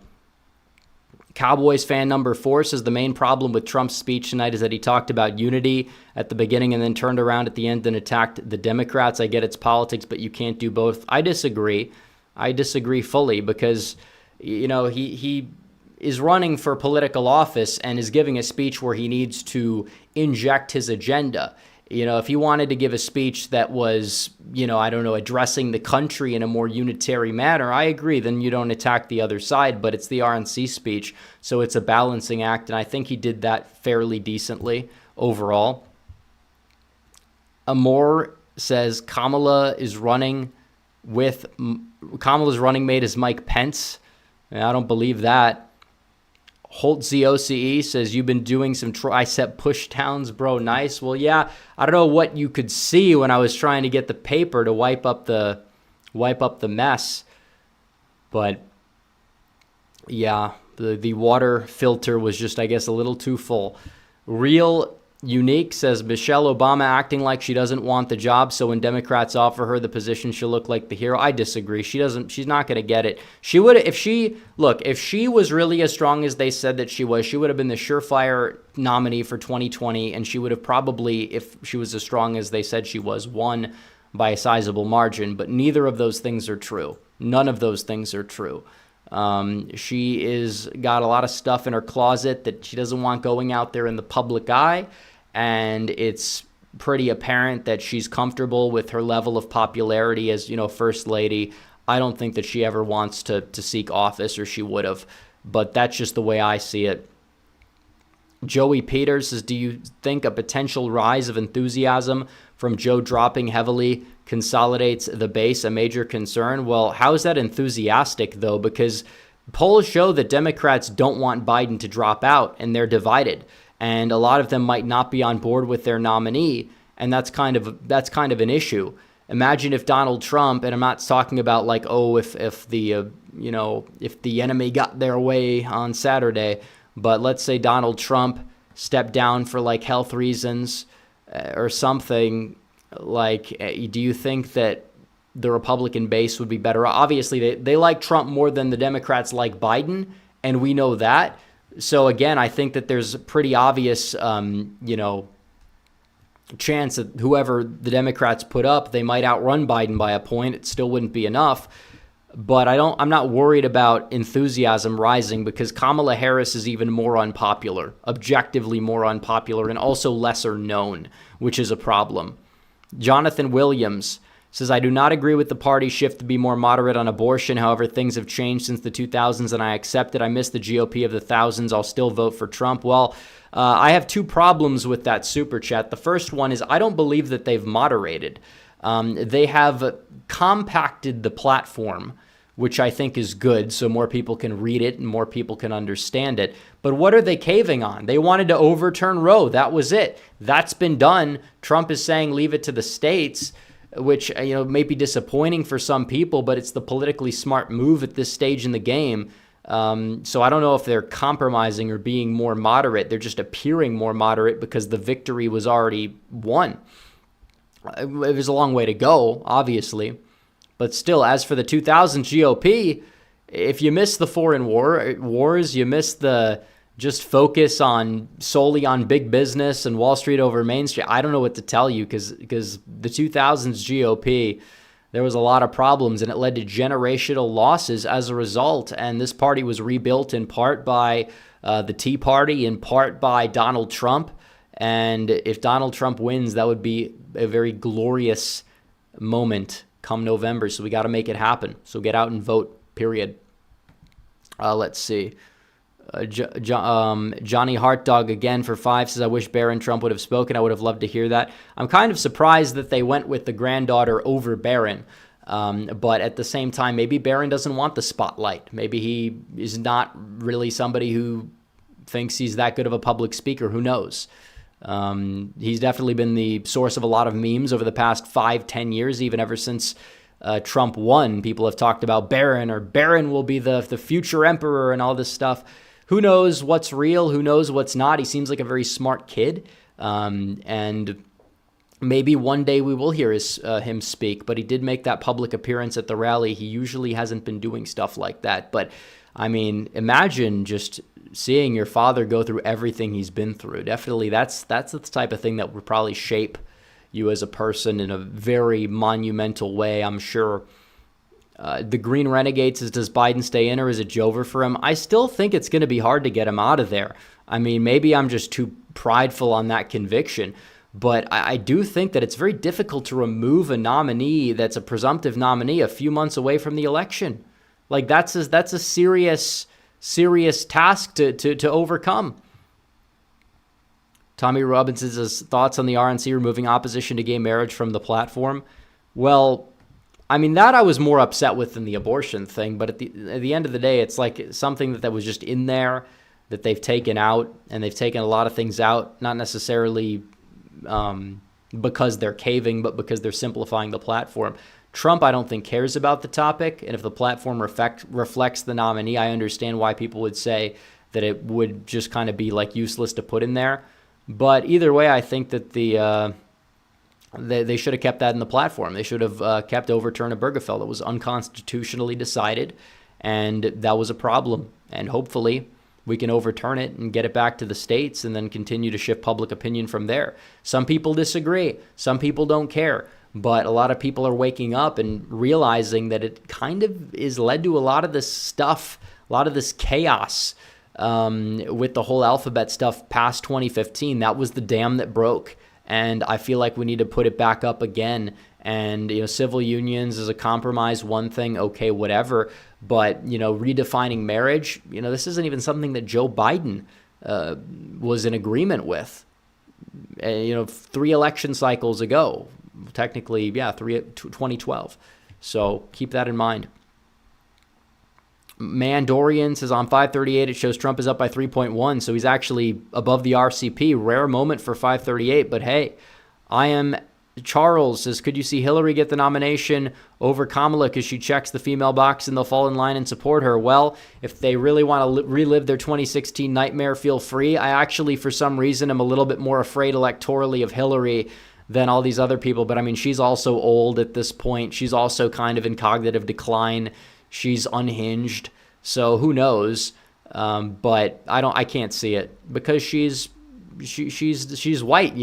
Cowboys fan number 4 says the main problem with Trump's speech tonight is that he talked about unity at the beginning and then turned around at the end and attacked the Democrats. I get it's politics, but you can't do both. I disagree. I disagree fully because, he is running for political office and is giving a speech where he needs to inject his agenda. If he wanted to give a speech that was, addressing the country in a more unitary manner, I agree, then you don't attack the other side, but it's the RNC speech, so it's a balancing act, and I think he did that fairly decently overall. Amor says Kamala's running mate is Mike Pence. I don't believe that. HoltZOCE says, you've been doing some tricep push downs, bro. Nice. Well, yeah, I don't know what you could see when I was trying to get the paper to wipe up the mess. But yeah, the water filter was just, I guess, a little too full. Real Unique says, Michelle Obama acting like she doesn't want the job, so when Democrats offer her the position, she'll look like the hero. I disagree. She's not going to get it. She would, if she was really as strong as they said that she was, she would have been the surefire nominee for 2020, and she would have probably, if she was as strong as they said she was, won by a sizable margin. But neither of those things are true. None of those things are true. She is got a lot of stuff in her closet that she doesn't want going out there in the public eye. And it's pretty apparent that she's comfortable with her level of popularity as, first lady. I don't think that she ever wants to seek office, or she would have. But that's just the way I see it. Joey Peters says, do you think a potential rise of enthusiasm from Joe dropping heavily consolidates the base a major concern? Well, how is that enthusiastic, though? Because polls show that Democrats don't want Biden to drop out, and they're divided. And a lot of them might not be on board with their nominee, and that's kind of an issue. Imagine if Donald Trump, and I'm not talking about like, if the enemy got their way on Saturday, but let's say Donald Trump stepped down for like health reasons or something. Like, do you think that the Republican base would be better? Obviously, they like Trump more than the Democrats like Biden, and we know that. So again, I think that there's a pretty obvious, chance that whoever the Democrats put up, they might outrun Biden by a point. It still wouldn't be enough. But I'm not worried about enthusiasm rising, because Kamala Harris is even more unpopular, objectively more unpopular, and also lesser known, which is a problem. Jonathan Williams says, I do not agree with the party shift to be more moderate on abortion. However, things have changed since the 2000s, and I accept it. I miss the GOP of the thousands. I'll still vote for Trump. Well, I have two problems with that super chat. The first one is I don't believe that they've moderated. They have compacted the platform, which I think is good, so more people can read it and more people can understand it. But what are they caving on? They wanted to overturn Roe. That was it. That's been done. Trump is saying leave it to the states, which may be disappointing for some people, but it's the politically smart move at this stage in the game. So I don't know if they're compromising or being more moderate. They're just appearing more moderate because the victory was already won. It was a long way to go, obviously. But still, as for the 2000 GOP, if you miss the foreign wars, you miss the just focus solely on big business and Wall Street over Main Street, I don't know what to tell you, because the 2000s GOP, there was a lot of problems, and it led to generational losses as a result. And this party was rebuilt in part by the Tea Party, in part by Donald Trump. And if Donald Trump wins, that would be a very glorious moment come November. So we got to make it happen. So get out and vote, period. Let's see. Johnny Heartdog again for 5 says, I wish Barron Trump would have spoken. I would have loved to hear that. I'm kind of surprised that they went with the granddaughter over Barron. But at the same time, maybe Barron doesn't want the spotlight. Maybe he is not really somebody who thinks he's that good of a public speaker. Who knows? He's definitely been the source of a lot of memes over the past 5-10 years, even ever since Trump won. People have talked about Barron, or Barron will be the future emperor and all this stuff. Who knows what's real? Who knows what's not? He seems like a very smart kid. And maybe one day we will hear him speak. But he did make that public appearance at the rally. He usually hasn't been doing stuff like that. But, I mean, imagine just seeing your father go through everything he's been through. Definitely, that's the type of thing that would probably shape you as a person in a very monumental way, I'm sure. The Green Renegade says, does Biden stay in, or is it over for him? I still think it's going to be hard to get him out of there. I mean, maybe I'm just too prideful on that conviction, but I do think that it's very difficult to remove a nominee that's a presumptive nominee a few months away from the election. Like, that's a serious task to overcome. Tommy Robbins says, thoughts on the RNC removing opposition to gay marriage from the platform? Well, I mean, that I was more upset with than the abortion thing, but at the end of the day, it's like something that was just in there. that they've taken out, and they've taken a lot of things out, not necessarily because they're caving, but because they're simplifying the platform. Trump, I don't think, cares about the topic, and if the platform reflects the nominee, I understand why people would say that it would just kind of be like useless to put in there. But either way, I think that they should have kept that in the platform. They should have kept overturn Obergefell. It was unconstitutionally decided, and that was a problem. And hopefully we can overturn it and get it back to the states and then continue to shift public opinion from there. Some people disagree. Some people don't care. But a lot of people are waking up and realizing that it kind of is led to a lot of this stuff, a lot of this chaos with the whole alphabet stuff past 2015. That was the dam that broke. And I feel like we need to put it back up again. And, civil unions is a compromise, one thing, okay, whatever. But, redefining marriage, this isn't even something that Joe Biden was in agreement with, 3 election cycles ago. Technically, 2012. So keep that in mind. Mandorian says on 538, it shows Trump is up by 3.1, so he's actually above the RCP. Rare moment for 538, but hey, Charles says, could you see Hillary get the nomination over Kamala because she checks the female box and they'll fall in line and support her? Well, if they really want to relive their 2016 nightmare, feel free. I actually, for some reason, am a little bit more afraid electorally of Hillary than all these other people. But I mean, she's also old at this point. She's also kind of in cognitive decline. She's unhinged. So who knows? But I can't see it because she's white.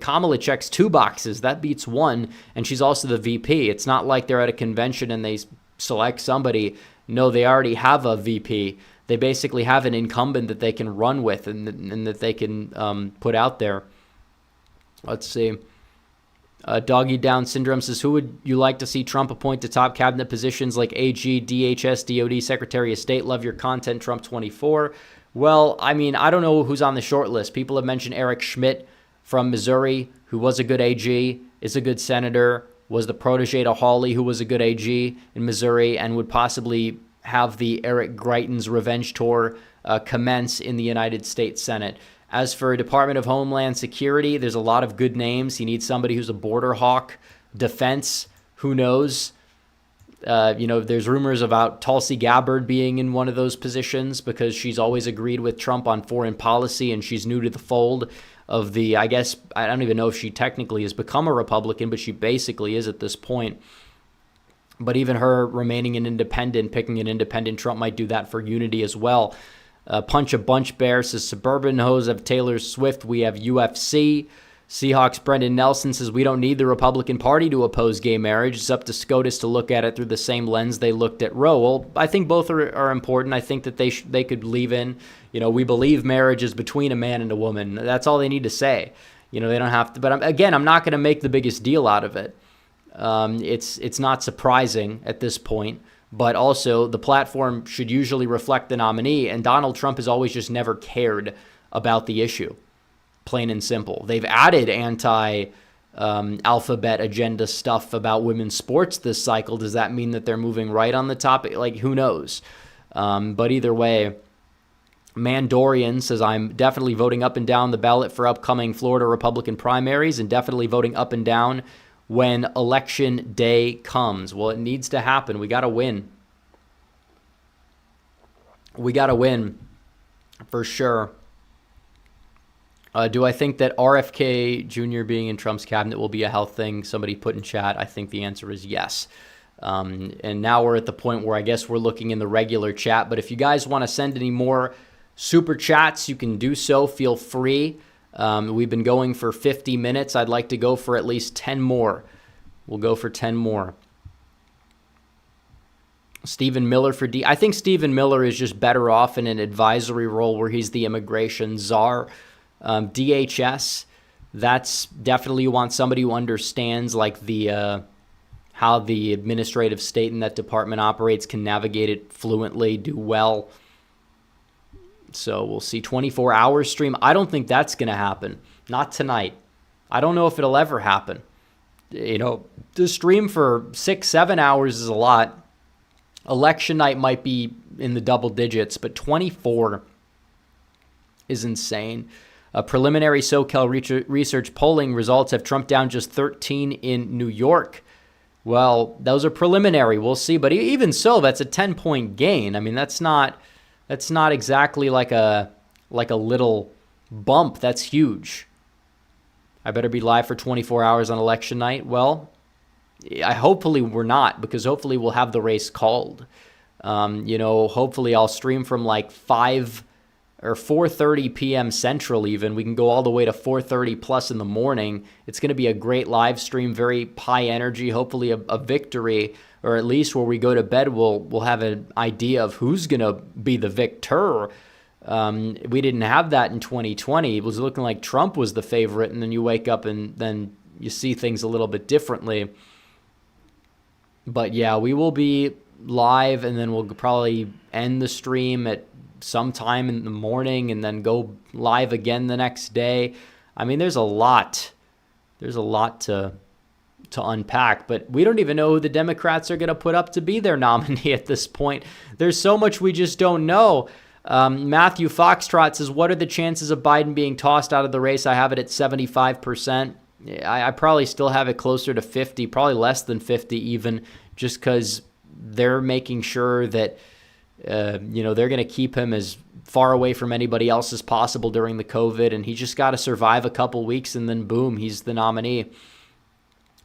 Kamala checks 2 boxes. That beats 1. And she's also the VP. It's not like they're at a convention and they select somebody. No, they already have a VP. They basically have an incumbent that they can run with and that they can put out there. Let's see. Doggy Down Syndrome says, who would you like to see Trump appoint to top cabinet positions like AG, DHS, DOD, Secretary of State? Love your content, Trump 24. Well, I mean, I don't know who's on the short list. People have mentioned Eric Schmidt from Missouri, who was a good AG, is a good senator, was the protege to Hawley, who was a good AG in Missouri, and would possibly have the Eric Greitens revenge tour commence in the United States Senate. As for Department of Homeland Security, there's a lot of good names. He needs somebody who's a border hawk. Defense, who knows? There's rumors about Tulsi Gabbard being in one of those positions because she's always agreed with Trump on foreign policy and she's new to the fold of the, I guess, I don't even know if she technically has become a Republican, but she basically is at this point. But even her remaining an independent, picking an independent, Trump might do that for unity as well. Punch a Bunch Bear says, Suburban Hose of Taylor Swift. We have UFC. Seahawks Brendan Nelson says, we don't need the Republican Party to oppose gay marriage. It's up to SCOTUS to look at it through the same lens they looked at Roe. Well, I think both are important. I think that they could leave in, we believe marriage is between a man and a woman. That's all they need to say. They don't have to. But I'm not going to make the biggest deal out of it. It's not surprising at this point. But also, the platform should usually reflect the nominee, and Donald Trump has always just never cared about the issue, plain and simple. They've added anti-alphabet agenda stuff about women's sports this cycle. Does that mean that they're moving right on the topic? Like, who knows? But either way, Mandorian says, I'm definitely voting up and down the ballot for upcoming Florida Republican primaries and definitely voting up and down when election day comes. Well, it needs to happen. We got to win. We got to win for sure. Do I think that RFK Jr. being in Trump's cabinet will be a health thing? Somebody put in chat. I think the answer is yes. And now we're at the point where I guess we're looking in the regular chat. But if you guys want to send any more super chats, you can do so. Feel free. We've been going for 50 minutes. I'd like to go for at least 10 more. We'll go for 10 more. Stephen Miller for I think Stephen Miller is just better off in an advisory role where he's the immigration czar. DHS, that's definitely, you want somebody who understands like the how the administrative state in that department operates, can navigate it fluently, do well. So we'll see. 24-hour stream. I don't think that's going to happen. Not tonight. I don't know if it'll ever happen. To stream for 6-7 hours is a lot. Election night might be in the double digits, but 24 is insane. Preliminary SoCal research polling results have Trump down just 13 in New York. Well, those are preliminary. We'll see. But even so, that's a 10-point gain. I mean, that's not exactly like a little bump. That's huge. I better be live for 24 hours on election night. Well, hopefully we're not, because hopefully we'll have the race called. Hopefully I'll stream from like 5 or 4:30 p.m. Central even. We can go all the way to 4:30 plus in the morning. It's going to be a great live stream, very high energy, hopefully a victory, or at least where we go to bed, we'll have an idea of who's going to be the victor. We didn't have that in 2020. It was looking like Trump was the favorite, and then you wake up and then you see things a little bit differently. But yeah, we will be live, and then we'll probably end the stream at sometime in the morning and then go live again the next day. I mean, there's a lot to unpack, but we don't even know who the Democrats are going to put up to be their nominee at this point. There's so much we just don't know. Matthew Foxtrot says, what are the chances of Biden being tossed out of the race? I have it at 75%. I probably still have it closer to 50, probably less than 50 even, just because they're making sure that they're going to keep him as far away from anybody else as possible during the COVID, and he just got to survive a couple weeks, and then boom, he's the nominee.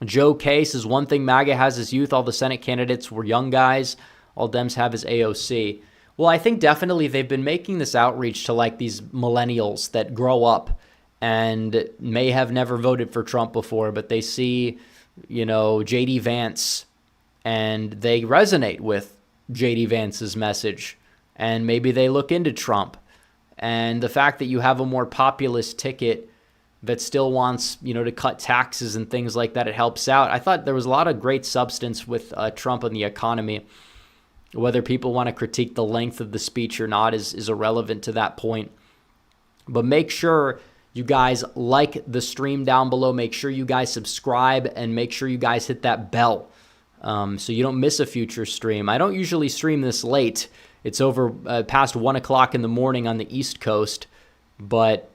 Joe K says, one thing MAGA has is youth. All the Senate candidates were young guys. All Dems have is AOC. Well, I think definitely they've been making this outreach to like these millennials that grow up and may have never voted for Trump before, but they see, J.D. Vance, and they resonate with J.D. Vance's message, and maybe they look into Trump. And the fact that you have a more populist ticket that still wants, to cut taxes and things like that, it helps out. I thought there was a lot of great substance with Trump and the economy. Whether people want to critique the length of the speech or not is irrelevant to that point. But make sure you guys like the stream down below. Make sure you guys subscribe, and make sure you guys hit that bell so you don't miss a future stream. I don't usually stream this late. It's over past 1 o'clock in the morning on the East Coast. But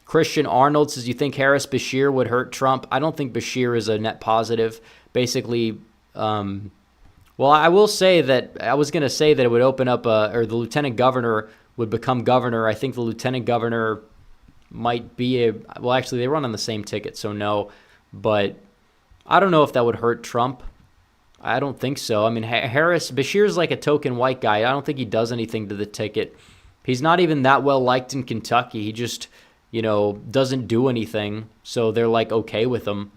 Christian Arnold says, you think Harris-Bashir would hurt Trump? I don't think Bashir is a net positive. Basically, well, I will say that I was going to say that it would open up, or the lieutenant governor would become governor. I think the lieutenant governor might be well, actually, they run on the same ticket, so no. But I don't know if that would hurt Trump. I don't think so. I mean, Bashir's like a token white guy. I don't think he does anything to the ticket. He's not even that well liked in Kentucky. He just, doesn't do anything. So they're like okay with him.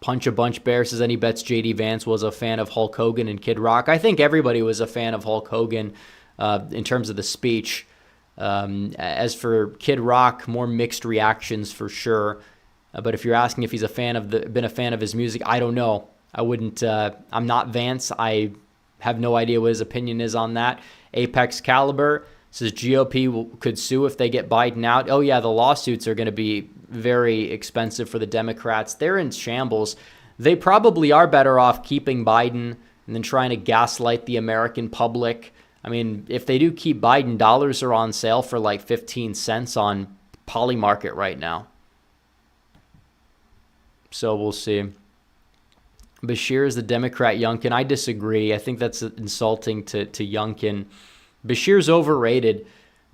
Punch a Bunch Bear says any bets J.D. Vance was a fan of Hulk Hogan and Kid Rock. I think everybody was a fan of Hulk Hogan in terms of the speech. As for Kid Rock, more mixed reactions for sure. But if you're asking if he's been a fan of his music, I don't know. I wouldn't. I'm not Vance. I have no idea what his opinion is on that. Apex Caliber says GOP could sue if they get Biden out. Oh yeah, the lawsuits are going to be very expensive for the Democrats. They're in shambles. They probably are better off keeping Biden and then trying to gaslight the American public. I mean, if they do keep Biden, dollars are on sale for like 15 cents on Polymarket right now. So we'll see. Bashir is the Democrat Youngkin. I disagree. I think that's insulting to Youngkin. Bashir's overrated.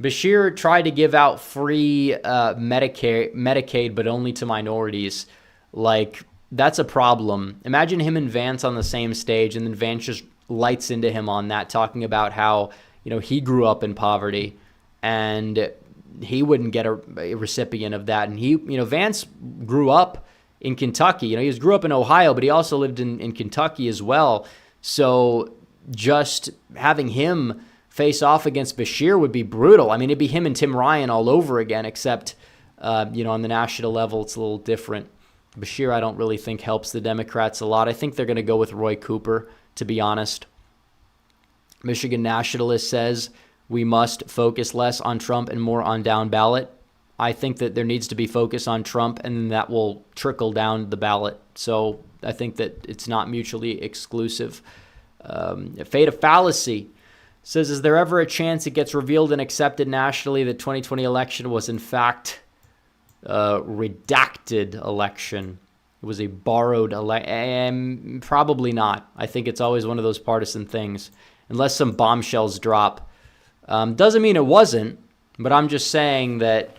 Bashir tried to give out free Medicaid, but only to minorities. Like, that's a problem. Imagine him and Vance on the same stage, and then Vance just lights into him on that, talking about how, he grew up in poverty, and he wouldn't get a recipient of that. And Vance grew up in Kentucky. He grew up in Ohio, but he also lived in Kentucky as well. So just having him face off against Bashir would be brutal. I mean, it'd be him and Tim Ryan all over again, except, on the national level, it's a little different. Bashir, I don't really think helps the Democrats a lot. I think they're going to go with Roy Cooper, to be honest. Michigan Nationalist says we must focus less on Trump and more on down ballot. I think that there needs to be focus on Trump, and that will trickle down the ballot. So I think that it's not mutually exclusive. Fate of Fallacy Says, is there ever a chance it gets revealed and accepted nationally that 2020 election was in fact a redacted election? It was a borrowed election? Probably not. I think it's always one of those partisan things, unless some bombshells drop. Doesn't mean it wasn't, but I'm just saying that,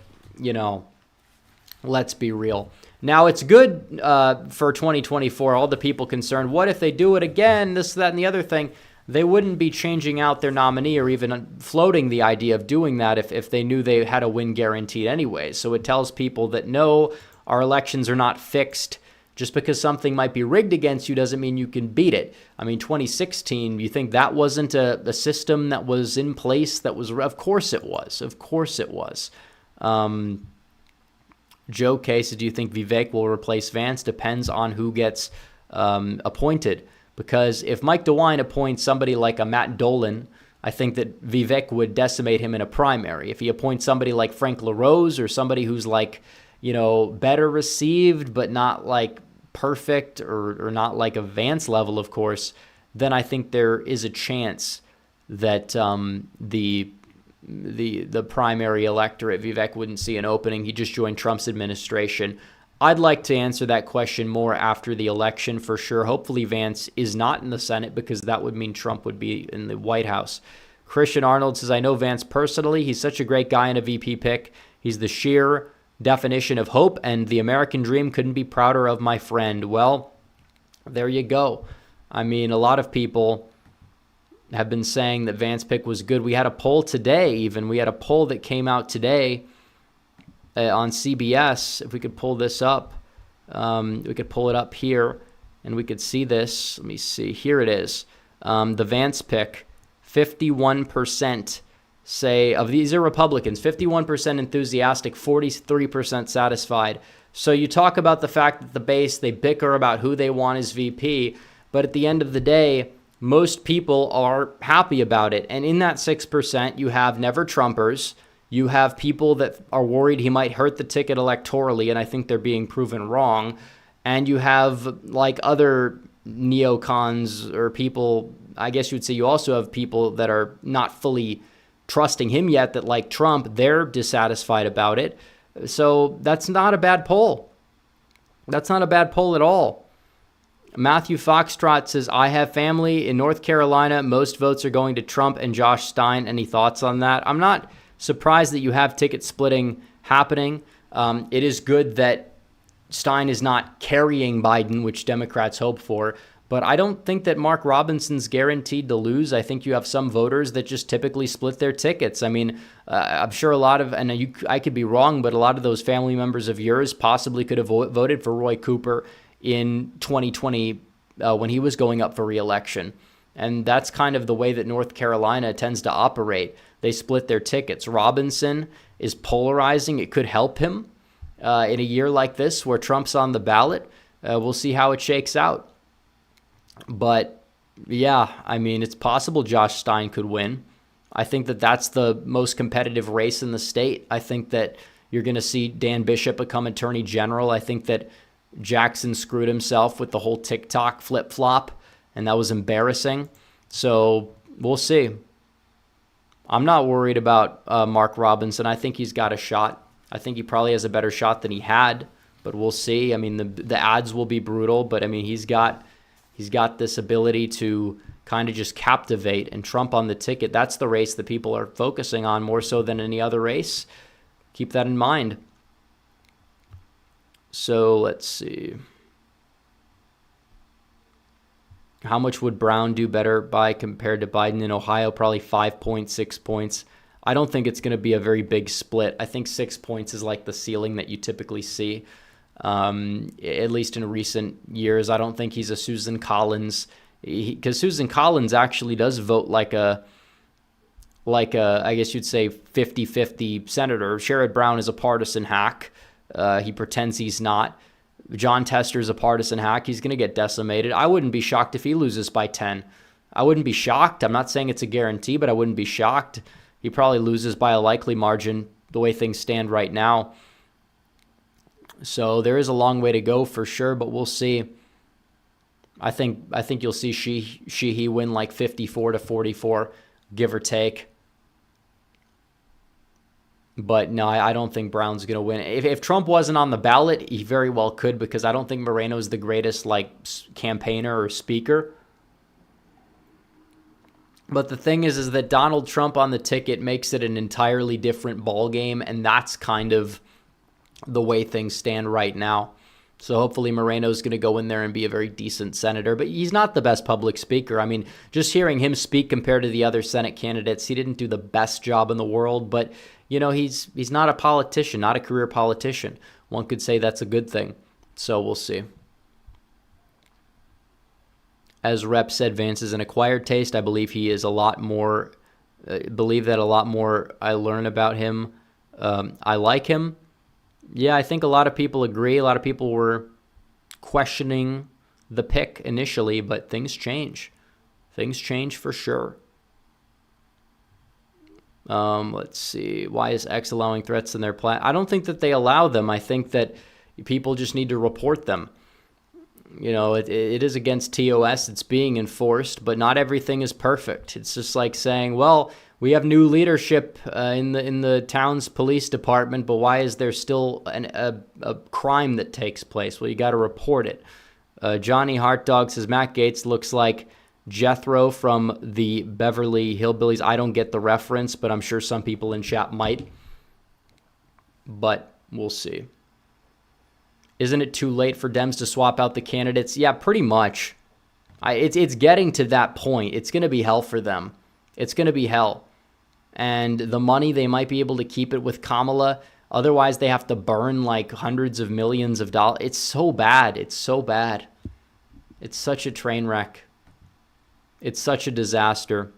let's be real. Now, it's good for 2024, all the people concerned. What if they do it again, this, that, and the other thing? They wouldn't be changing out their nominee or even floating the idea of doing that if they knew they had a win guaranteed anyway. So it tells people that, no, our elections are not fixed. Just because something might be rigged against you doesn't mean you can beat it. I mean, 2016, you think that wasn't a system that was in place that was... Of course it was. Of course it was. Joe K says, do you think Vivek will replace Vance? Depends on who gets appointed. Because if Mike DeWine appoints somebody like a Matt Dolan, I think that Vivek would decimate him in a primary. If he appoints somebody like Frank LaRose or somebody who's like, better received, but not like perfect or not like a Vance level, of course, then I think there is a chance that the primary electorate, Vivek wouldn't see an opening. He just joined Trump's administration. I'd like to answer that question more after the election for sure. Hopefully Vance is not in the Senate because that would mean Trump would be in the White House. Christian Arnold says, I know Vance personally. He's such a great guy and a VP pick. He's the sheer definition of hope, and the American dream. Couldn't be prouder of my friend. Well, there you go. I mean, a lot of people have been saying that Vance pick was good. We had a poll today even. We had a poll that came out today on CBS. If we could pull this up, we could pull it up here, and we could see this. Let me see. Here it is. The Vance pick, 51% say, of these are Republicans, 51% enthusiastic, 43% satisfied. So you talk about the fact that the base, they bicker about who they want as VP, but at the end of the day, most people are happy about it. And in that 6%, you have never Trumpers. You have people that are worried he might hurt the ticket electorally, and I think they're being proven wrong. And you have like other neocons or people, I guess you would say you also have people that are not fully trusting him yet, that like Trump, they're dissatisfied about it. So that's not a bad poll. That's not a bad poll at all. Matthew Foxtrot says, I have family in North Carolina. Most votes are going to Trump and Josh Stein. Any thoughts on that? I'm not surprised that you have ticket splitting happening. It is good that Stein is not carrying Biden, which Democrats hope for. But I don't think that Mark Robinson's guaranteed to lose. I think you have some voters that just typically split their tickets. I mean, I'm sure a lot of, and I could be wrong, but a lot of those family members of yours possibly could have voted for Roy Cooper in 2020 when he was going up for re-election. And that's kind of the way that North Carolina tends to operate. They split their tickets. Robinson is polarizing. It could help him in a year like this where Trump's on the ballot. We'll see how it shakes out. But, yeah, I mean, it's possible Josh Stein could win. I think that that's the most competitive race in the state. I think that you're going to see Dan Bishop become Attorney General. I think that Jackson screwed himself with the whole TikTok flip-flop, and that was embarrassing. So we'll see. I'm not worried about Mark Robinson. I think he's got a shot. I think he probably has a better shot than he had, but we'll see. I mean, the ads will be brutal, but, I mean, he's got this ability to kind of just captivate, and Trump on the ticket, that's the race that people are focusing on more so than any other race. Keep that in mind. So let's see. How much would Brown do better by compared to Biden in Ohio? Probably 5 points, 6 points. I don't think it's going to be a very big split. I think 6 points is like the ceiling that you typically see. At least in recent years. I don't think he's a Susan Collins, because Susan Collins actually does vote like a, I guess you'd say 50-50 senator. Sherrod Brown is a partisan hack. He pretends he's not. John Tester's a partisan hack. He's going to get decimated. I wouldn't be shocked if he loses by 10. I wouldn't be shocked. I'm not saying it's a guarantee, but I wouldn't be shocked. He probably loses by a likely margin the way things stand right now. So there is a long way to go for sure, but we'll see. I think you'll see he win like 54-44. give or take. But no, I don't think Brown's going to win. If Trump wasn't on the ballot, he very well could, because I don't think Moreno's the greatest campaigner or speaker. But the thing is that Donald Trump on the ticket makes it an entirely different ballgame, and that's kind of the way things stand right now. So hopefully Moreno's going to go in there and be a very decent senator. But he's not the best public speaker. I mean, just hearing him speak compared to the other Senate candidates, he didn't do the best job in the world. But, you know, he's not a politician, not a career politician. One could say that's a good thing. So we'll see. As Rep said, Vance is an acquired taste. I believe he is a lot more, believe that a lot more I learn about him. I like him. Yeah, I think a lot of people agree. A lot of people were questioning the pick initially, but things change. Things change for sure. Let's see. Why is X allowing threats in their plan? I don't think that they allow them. I think that people just need to report them. You know, it is against TOS. It's being enforced, but not everything is perfect. It's just like saying, well, we have new leadership in the town's police department, but why is there still a crime that takes place? Well, you got to report it. Johnny Heartdog says Matt Gaetz looks like Jethro from the Beverly Hillbillies. I don't get the reference, but I'm sure some people in chat might. But we'll see. Isn't it too late for Dems to swap out the candidates? Yeah, pretty much. It's getting to that point. It's going to be hell for them. It's going to be hell. And the money, they might be able to keep it with Kamala. Otherwise, they have to burn like hundreds of millions of dollars. It's so bad. It's so bad. It's such a train wreck. It's such a disaster.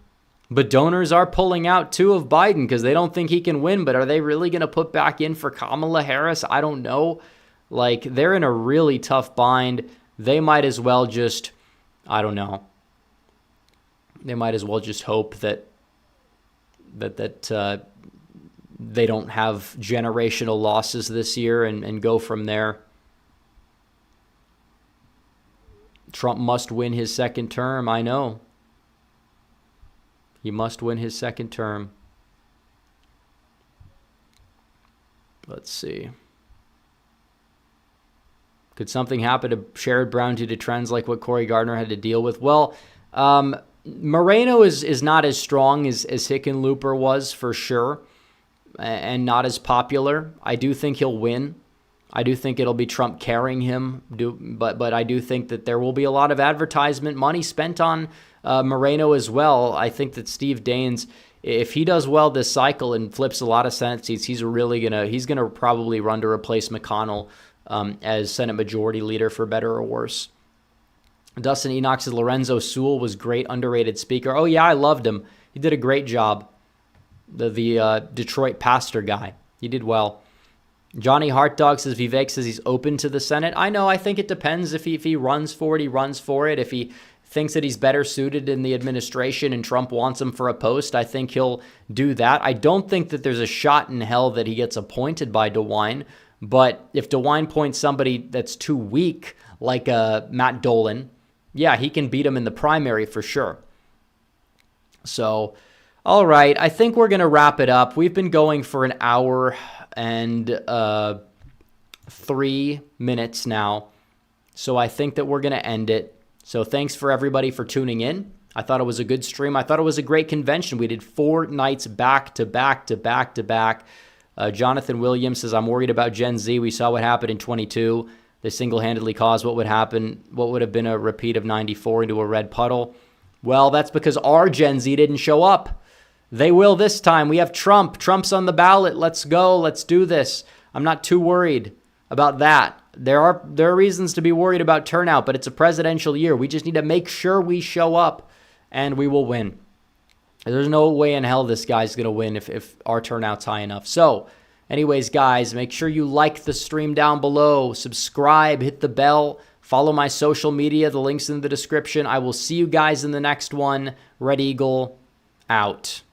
But donors are pulling out, too, of Biden because they don't think he can win. But are they really going to put back in for Kamala Harris? I don't know. Like, they're in a really tough bind. They might as well just, I don't know. They might as well just hope that they don't have generational losses this year and go from there. Trump must win his second term. I know. He must win his second term. Let's see. Could something happen to Sherrod Brown due to trends like what Cory Gardner had to deal with? Well, Moreno is not as strong as Hickenlooper was, for sure, and not as popular. I do think he'll win. I do think it'll be Trump carrying him, but I do think that there will be a lot of advertisement money spent on Moreno as well. I think that Steve Daines, if he does well this cycle and flips a lot of Senate seats, he's gonna probably run to replace McConnell as Senate Majority Leader, for better or worse. Dustin Enoch says Lorenzo Sewell was great, underrated speaker. Oh yeah, I loved him. He did a great job. The Detroit pastor guy. He did well. Johnny Heartdog says Vivek says he's open to the Senate. I know. I think it depends. If he runs for it, he runs for it. If he thinks that he's better suited in the administration and Trump wants him for a post, I think he'll do that. I don't think that there's a shot in hell that he gets appointed by DeWine. But if DeWine points somebody that's too weak, like Matt Dolan, yeah, he can beat him in the primary for sure. So, all right, I think we're going to wrap it up. We've been going for an hour and 3 minutes now. So I think that we're going to end it. So thanks for everybody for tuning in. I thought it was a good stream. I thought it was a great convention. We did 4 nights back to back to back to back. Jonathan Williams says, I'm worried about Gen Z. We saw what happened in 22. They single-handedly caused what would have been a repeat of 94 into a red puddle. Well, that's because our Gen Z didn't show up. They will this time. We have Trump. Trump's on the ballot. Let's go. Let's do this. I'm not too worried about that. There are reasons to be worried about turnout, but it's a presidential year. We just need to make sure we show up, and we will win. There's no way in hell this guy's going to win if our turnout's high enough. So, anyways, guys, make sure you like the stream down below, subscribe, hit the bell, follow my social media. The link's in the description. I will see you guys in the next one. Red Eagle, out.